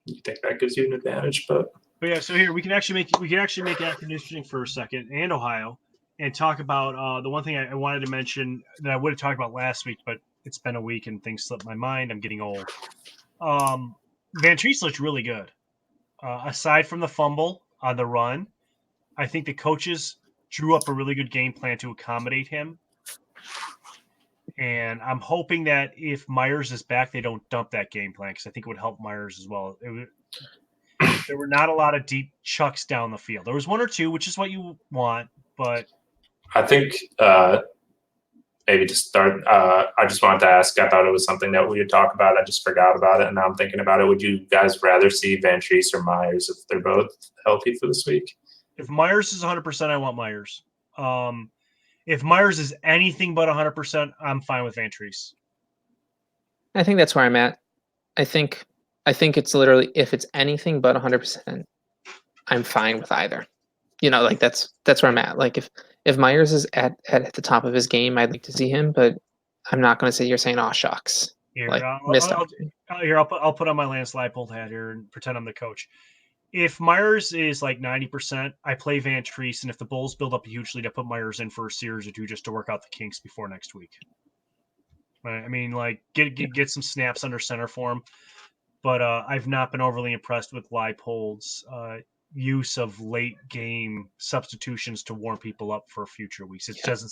you think that gives you an advantage? But yeah, so here we can actually make Akron interesting for a second and Ohio and talk about the one thing I wanted to mention that I would have talked about last week, but it's been a week and things slipped my mind. I'm getting old. Van Treese looked really good. Aside from the fumble on the run, I think the coaches drew up a really good game plan to accommodate him. And I'm hoping that if Myers is back, they don't dump that game plan because I think it would help Myers as well. There were not a lot of deep chucks down the field. There was 1 or 2, which is what you want, but I think maybe to start, I just wanted to ask. I thought it was something that we would talk about. I just forgot about it, and now I'm thinking about it. Would you guys rather see Van Treese or Myers if they're both healthy for this week? If Myers is 100%, I want Myers. If Myers is anything but 100%, I'm fine with Van Treese. I think that's where I'm at. I think it's literally if it's anything but 100%, I'm fine with either. Like that's where I'm at. Like if Myers is at the top of his game, I'd like to see him, but I'm not going to sit here saying, "Oh shucks." Here, Like missed out. I'll put on my Lance Leipold hat here and pretend I'm the coach. If Myers is like 90%, I play Van Treese, and if the Bulls build up a huge lead, I put Myers in for a series or two just to work out the kinks before next week. I mean, like get some snaps under center for him. But I've not been overly impressed with Leipold's use of late game substitutions to warm people up for future weeks. It doesn't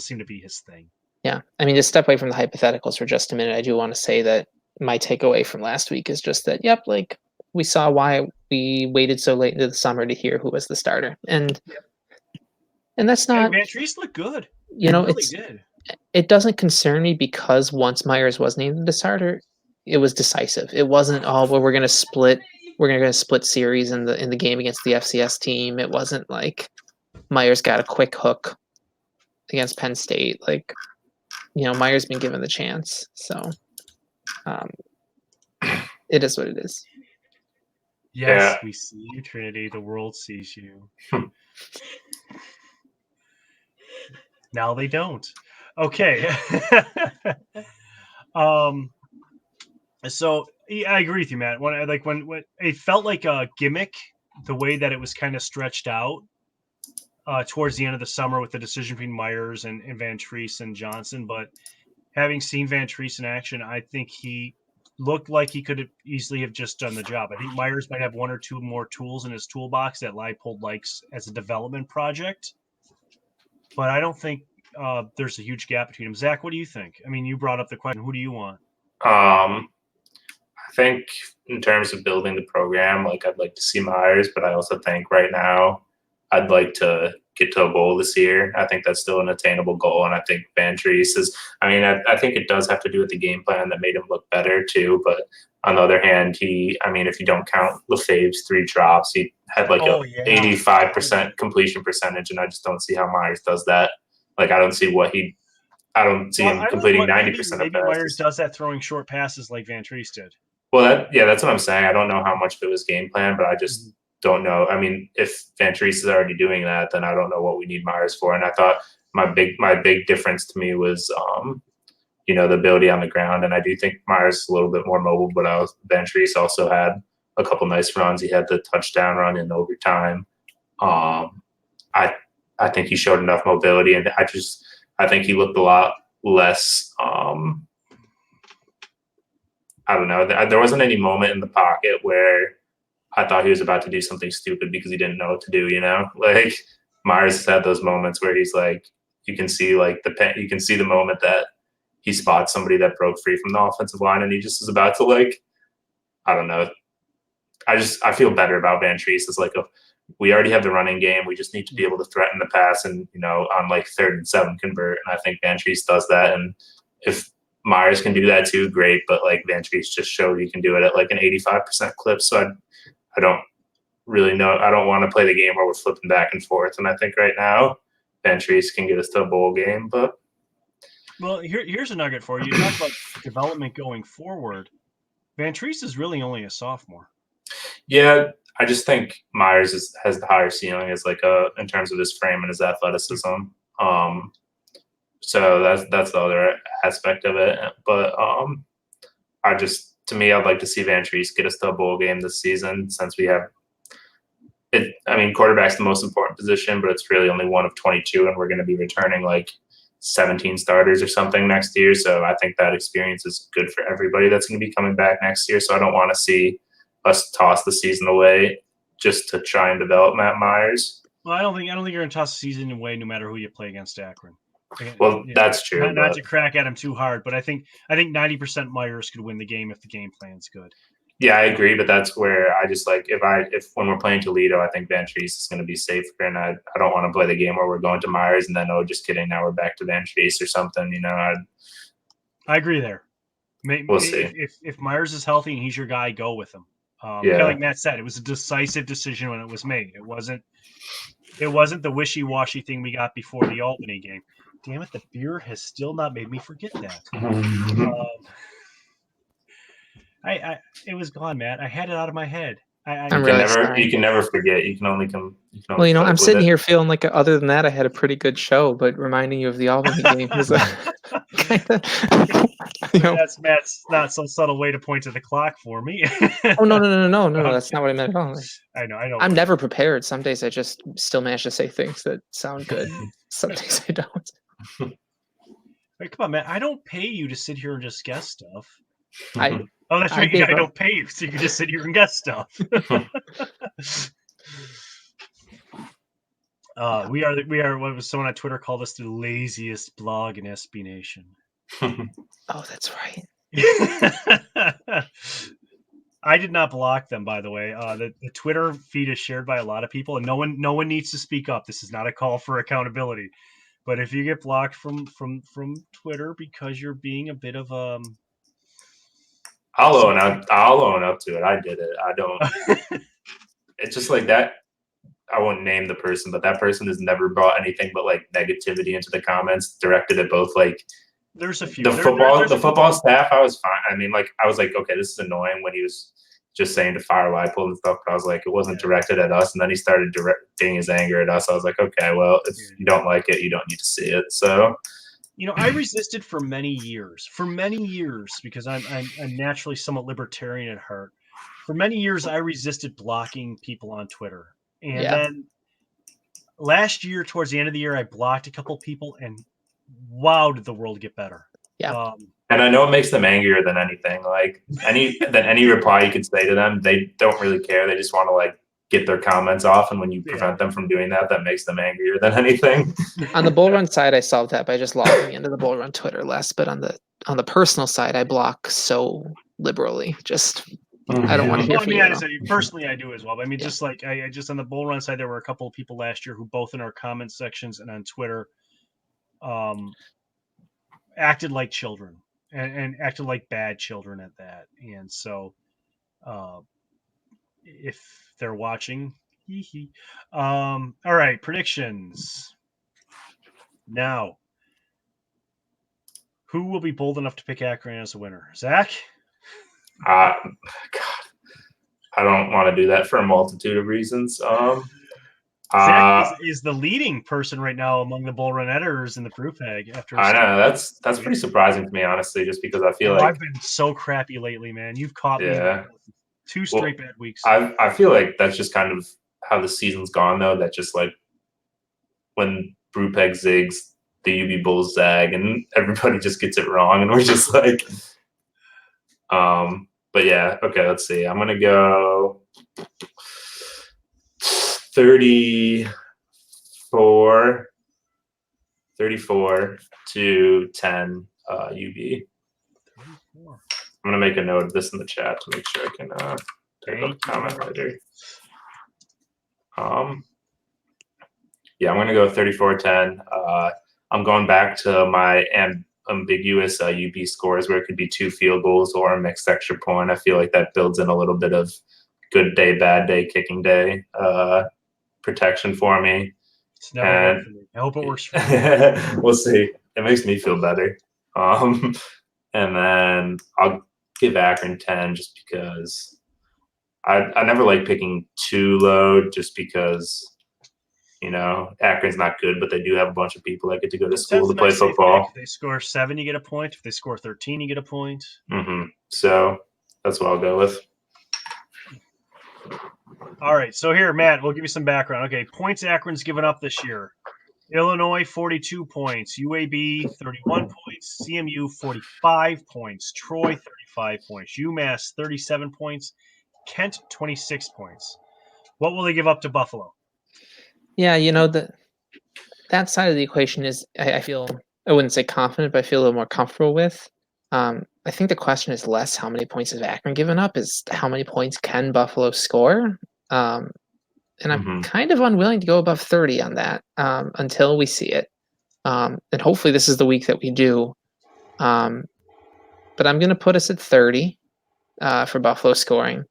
seem to be his thing. Yeah, I mean, to step away from the hypotheticals for just a minute, I do want to say that my takeaway from last week is just that, yep, like we saw why we waited so late into the summer to hear who was the starter, and that's not. Van Treese looked good. It doesn't concern me because once Myers was named the starter, it was decisive. It wasn't we're gonna split series in the game against the FCS team. It wasn't like Myers got a quick hook against Penn State. Like, Myers been given the chance, so it is what it is. Yes, we see you, Trinity. The world sees you. Now they don't. Okay. So yeah, I agree with you, Matt. When it felt like a gimmick, the way that it was kind of stretched out towards the end of the summer with the decision between Myers and Van Treese and Johnson. But having seen Van Treese in action, I think he looked like he could have easily have just done the job. I think Myers might have one or two more tools in his toolbox that Leipold likes as a development project. But I don't think there's a huge gap between them. Zach, what do you think? I mean, you brought up the question. Who do you want? I think in terms of building the program, like I'd like to see Myers, but I also think right now I'd like to get to a bowl this year. I think that's still an attainable goal, and I think Van Treese is. I mean, I think it does have to do with the game plan that made him look better too. But on the other hand, if you don't count Lefebvre's 3 drops, he had like 85% completion percentage, and I just don't see how Myers does that. Like I don't see him completing 90% of passes. Maybe Myers does that throwing short passes like Van Treese did. Well, that's what I'm saying. I don't know how much of it was game plan, but I just don't know. I mean, if Van Treese is already doing that, then I don't know what we need Myers for. And I thought my big difference to me was, the ability on the ground. And I do think Myers is a little bit more mobile, but Van Treese also had a couple nice runs. He had the touchdown run in overtime. I think he showed enough mobility, and I think he looked a lot less. I don't know. There wasn't any moment in the pocket where I thought he was about to do something stupid because he didn't know what to do. Like Myers had those moments where he's like, you can see the moment that he spots somebody that broke free from the offensive line, and he just is about to I don't know. I feel better about Van Treese. It's like we already have the running game. We just need to be able to threaten the pass and on like 3rd and 7 convert. And I think Van Treese does that. And if Myers can do that too, great. But like Van Treese just showed he can do it at like an 85% clip. So I don't really know. I don't want to play the game where we're flipping back and forth. And I think right now Van Treese can get us to a bowl game. But here's a nugget for you. You talk about development going forward. Van Treese is really only a sophomore. Yeah, I just think Myers has the higher ceiling as in terms of his frame and his athleticism. So that's the other aspect of it. But to me, I'd like to see Van Treese get us to a bowl game this season since we have it. I mean, quarterback's the most important position, but it's really only one of 22, and we're going to be returning like 17 starters or something next year. So I think that experience is good for everybody that's going to be coming back next year. So I don't want to see us toss the season away just to try and develop Matt Myers. Well, I don't think you're going to toss the season away no matter who you play against Akron. Well, that's true. Not to crack at him too hard, but I think 90% Myers could win the game if the game plan's good. Yeah, I agree, but that's where I just like if when we're playing Toledo, I think Van Treese is going to be safer, and I don't want to play the game where we're going to Myers and then just kidding, now we're back to Van Treese or something. I agree there. We'll see. If Myers is healthy and he's your guy, go with him. Kind of like Matt said, it was a decisive decision when it was made. It wasn't the wishy-washy thing we got before the Albany game. Damn it, the beer has still not made me forget that. It was gone, Matt. I had it out of my head. I'm really sorry. You can never forget. You can only come. Well, I'm sitting here feeling like other than that, I had a pretty good show, but reminding you of the Albany game is kind of. That's Matt's not so subtle way to point to the clock for me. Oh no! That's not what I meant at all. I know. I'm never prepared. Some days I just still manage to say things that sound good. Some days I don't. Wait, come on, Matt. I don't pay you to sit here and just guess stuff. Oh, that's right. I don't pay you, so you can just sit here and guess stuff. We are what was someone on Twitter called us the laziest blog in SB Nation. Oh, that's right. I did not block them, by the way. The Twitter feed is shared by a lot of people, and no one needs to speak up. This is not a call for accountability. But if you get blocked from Twitter because you're being a bit of I'll own up to it. I did it. I don't. It's just like that. I won't name the person, but that person has never brought anything but like negativity into the comments, directed at both like there's a few the football staff. I was fine. I mean, like I was like, okay, this is annoying when he was just saying to fire Leipold and stuff. But I was like, it wasn't directed at us, and then he started directing his anger at us. I was like, okay, well, if you don't like it, you don't need to see it. So. I resisted for many years because I'm naturally somewhat libertarian at heart. For many years, I resisted blocking people on Twitter. And then last year, towards the end of the year, I blocked a couple people, and wow, did the world get better. Yeah. And I know it makes them angrier than anything. Like any reply you could say to them, they don't really care. They just want to like get their comments off, and when you prevent them from doing that, that makes them angrier than anything. On the Bull Run side, I solved that by just logging into the Bull Run Twitter less, but on the personal side, I block so liberally. Just I don't want to hear from you. Personally, I do as well. But I mean, just like I just on the Bull Run side, there were a couple of people last year who both in our comment sections and on Twitter, acted like children and acted like bad children at that. And so, if they're watching. All right, predictions. Now, who will be bold enough to pick Akron as a winner? Zach? God, I don't want to do that for a multitude of reasons. Zach is the leading person right now among the Bull Run editors in the Brew Peg. I know that's pretty surprising to me, honestly, just because I feel like I've been so crappy lately, man. You've caught me 2 straight bad weeks. I feel like that's just kind of how the season's gone, though. That just like when Brewpeg zigs, the UB Bulls zag, and everybody just gets it wrong, and we're just like, But yeah, okay. Let's see. I'm gonna go 34 to 10 UB. 34. I'm gonna make a note of this in the chat to make sure I can take up the comment later. Yeah, I'm gonna go 34-10. I'm going back to my ambiguous UB scores where it could be 2 field goals or a mixed extra point. I feel like that builds in a little bit of good day, bad day, kicking day protection for me. It's never worked for me. I hope it works for you. We'll see. It makes me feel better. And then I'll give Akron 10 just because I never like picking too low just because, you know, Akron's not good, but they do have a bunch of people that get to go to school to play football. If they score 7, you get a point. If they score 13, you get a point. So that's what I'll go with. All right. So here, Matt, we'll give you some background. Okay. Points Akron's given up this year. Illinois, 42 points. UAB, 31 points. CMU, 45 points. Troy, 35 points. UMass, 37 points. Kent, 26 points. What will they give up to Buffalo? Yeah, you know, that side of the equation is, I feel, I wouldn't say confident, but I feel a little more comfortable with. I I think the question is less how many points has Akron given up, is how many points can Buffalo score? And I'm kind of unwilling to go above 30 on that until we see it. And hopefully this is the week that we do. But I'm going to put us at 30 for Buffalo scoring.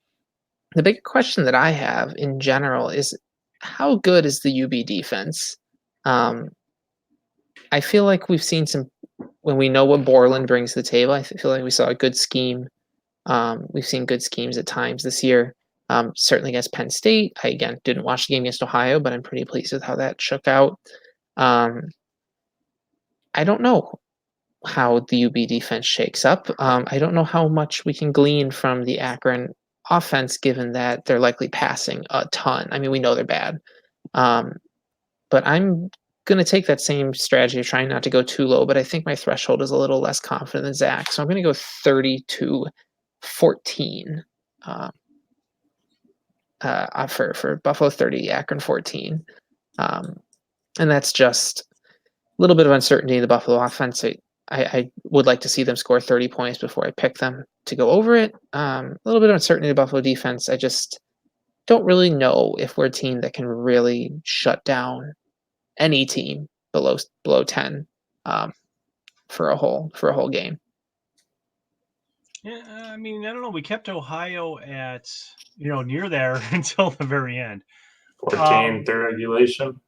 The big question that I have in general is how good is the UB defense? I feel like we've seen some, when we know what Borland brings to the table, I feel like we saw a good scheme. We've seen good schemes at times this year. Certainly against Penn State. I, again, didn't watch the game against Ohio, but I'm pretty pleased with how that shook out. I don't know how the UB defense shakes up. I don't know how much we can glean from the Akron offense, given that they're likely passing a ton. I mean, we know they're bad. But I'm going to take that same strategy of trying not to go too low, but I think my threshold is a little less confident than Zach. So I'm going to go 30-14 for Buffalo 30, Akron 14. And that's just a little bit of uncertainty in the Buffalo offense. I would like to see them score 30 points before I pick them to go over it. A little bit of uncertainty in the Buffalo defense. I just don't really know if we're a team that can really shut down any team below 10 for a whole game. Yeah, I mean, I don't know. We kept Ohio at near there until the very end. 14 through regulation.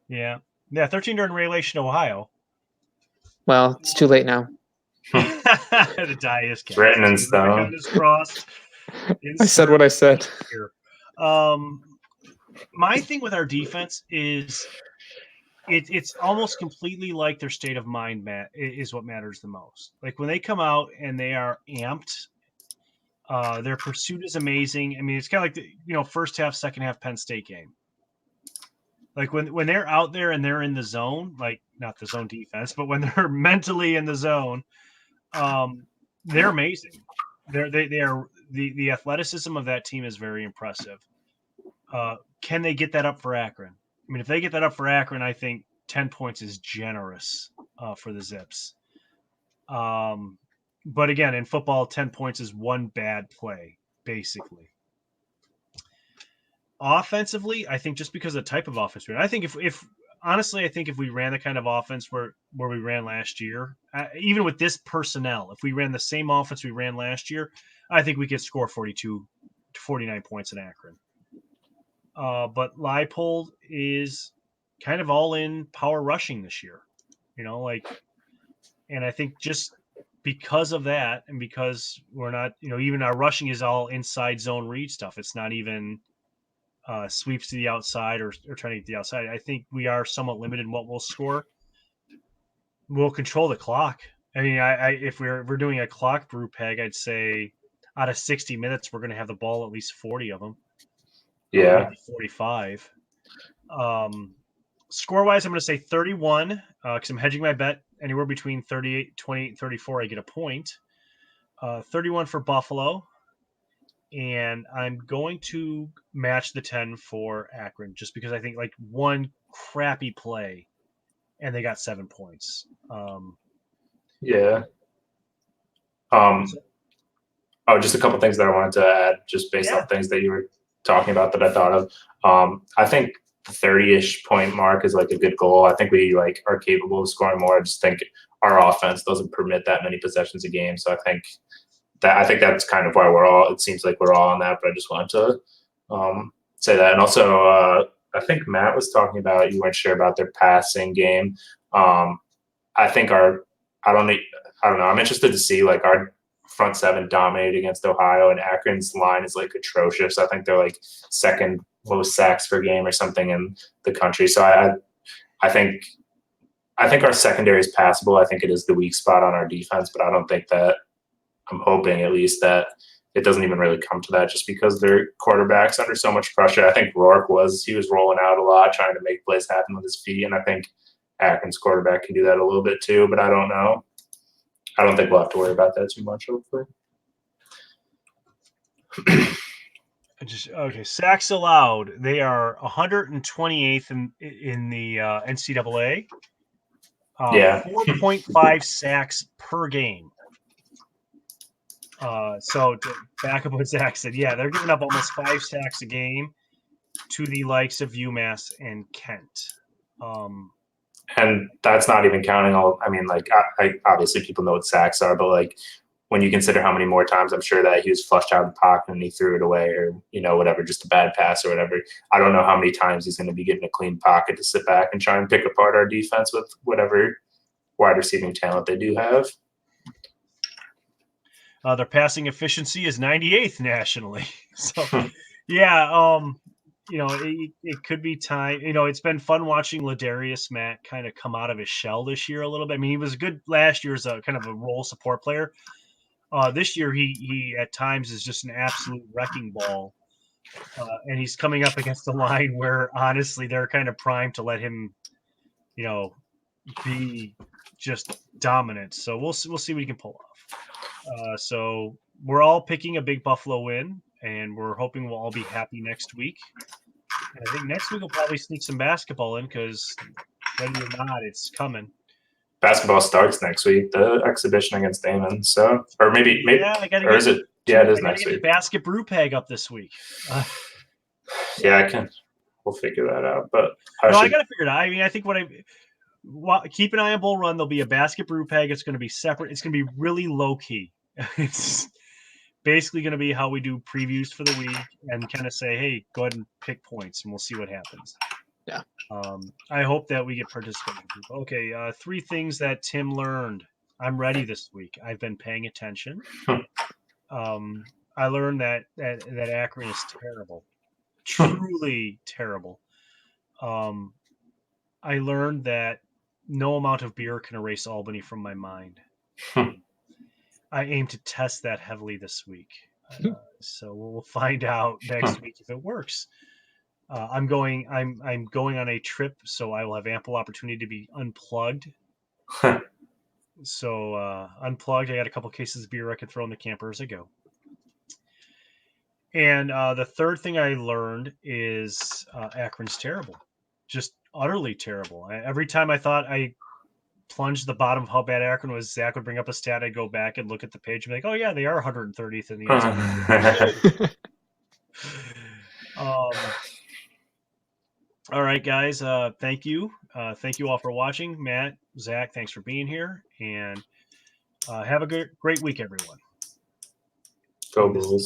Yeah, 13 during regulation. Ohio. Well, it's too late now. The die is cast. Written in stone. The is crossed. I said what I said. My thing with our defense is it's almost completely like their state of mind, Matt, is what matters the most. Like when they come out and they are amped, their pursuit is amazing. I mean, it's kind of like the first half, second half Penn State game. Like when they're out there and they're in the zone, like not the zone defense, but when they're mentally in the zone, they're amazing. They are the athleticism of that team is very impressive. Can they get that up for Akron? I mean, if they get that up for Akron, I think 10 points is generous for the Zips. But again, in football, 10 points is one bad play, basically. Offensively, I think just because of the type of offense we're in, I think if honestly, I think if we ran the kind of offense where we ran last year, even with this personnel, if we ran the same offense we ran last year, I think we could score 42 to 49 points in Akron. But Leipold is kind of all in power rushing this year, and I think just because of that, and because we're not, even our rushing is all inside zone read stuff. It's not even sweeps to the outside or trying to get the outside. I think we are somewhat limited in what we'll score. We'll control the clock. I mean, if we're doing a clock brew peg, I'd say out of 60 minutes, we're going to have the ball at least 40 of them. Yeah. Maybe 45. Score-wise, I'm going to say 31 because I'm hedging my bet. Anywhere between 38, 28, and 34, I get a point. 31 for Buffalo. And I'm going to match the 10 for Akron just because I think like one crappy play and they got 7 points. Yeah. Just a couple things that I wanted to add just based on things that you were talking about that I thought of. I think the 30-ish point mark is like a good goal. I think we are capable of scoring more. I just think our offense doesn't permit that many possessions a game. So I think that's kind of why it seems like we're all on that, but I just wanted to say that. And also, I think Matt was talking about, you weren't sure about their passing game. I think I don't know. I'm interested to see our front seven dominated against Ohio, and Akron's line is atrocious. I think they're second most sacks per game or something in the country. So I think our secondary is passable. I think it is the weak spot on our defense, but I don't think that. I'm hoping at least that it doesn't even really come to that just because their quarterback's under so much pressure. I think Rourke was rolling out a lot, trying to make plays happen with his feet, and I think Akron's quarterback can do that a little bit too, but I don't know. I don't think we'll have to worry about that too much, hopefully. Sacks allowed. They are 128th in the NCAA. 4.5 sacks per game. So to back up what Zach said, yeah, they're giving up almost 5 sacks a game to the likes of UMass and Kent. And that's not even counting all. I mean, like, I obviously people know what sacks are, but like when you consider how many more times I'm sure that he was flushed out of the pocket and he threw it away, or whatever, just a bad pass or whatever. I don't know how many times he's going to be getting a clean pocket to sit back and try and pick apart our defense with whatever wide receiving talent they do have. Their passing efficiency is 98th nationally. So, yeah, it could be time. It's been fun watching Ladarius Matt kind of come out of his shell this year a little bit. I mean, he was good last year as a kind of a role support player. This year, he at times is just an absolute wrecking ball. And he's coming up against a line where, honestly, they're kind of primed to let him, be just dominant. So we'll see what he can pull off. So we're all picking a big Buffalo win, and we're hoping we'll all be happy next week. And I think next week we'll probably sneak some basketball in because, ready or not, it's coming. Basketball starts next week, the exhibition against Damon. So, or maybe, yeah, I gotta or is it? Yeah, it is next week. The basket brew peg up this week. Yeah, I can. We'll figure that out. But I got to figure it out. I mean, I think keep an eye on Bull Run. There'll be a basket brew peg. It's going to be separate. It's going to be really low key. It's basically going to be how we do previews for the week and kind of say, hey, go ahead and pick points, and we'll see what happens. Yeah. I hope that we get participation. Okay, 3 things that Tim learned. I'm ready this week. I've been paying attention. I learned that Akron is terrible. Truly terrible. I learned that no amount of beer can erase Albany from my mind. I aim to test that heavily this week. So we'll find out next week if it works. I'm going on a trip, so I will have ample opportunity to be unplugged. So unplugged. I got a couple cases of beer I can throw in the camper as I go. And the third thing I learned is Akron's terrible, just utterly terrible. Every time I thought I plunged the bottom of how bad Akron was, Zach would bring up a stat. I'd go back and look at the page and be like, oh, yeah, they are 130th in the NCAA. All right, guys. Thank you. Thank you all for watching. Matt, Zach, thanks for being here. And have a great week, everyone. Go Bulls.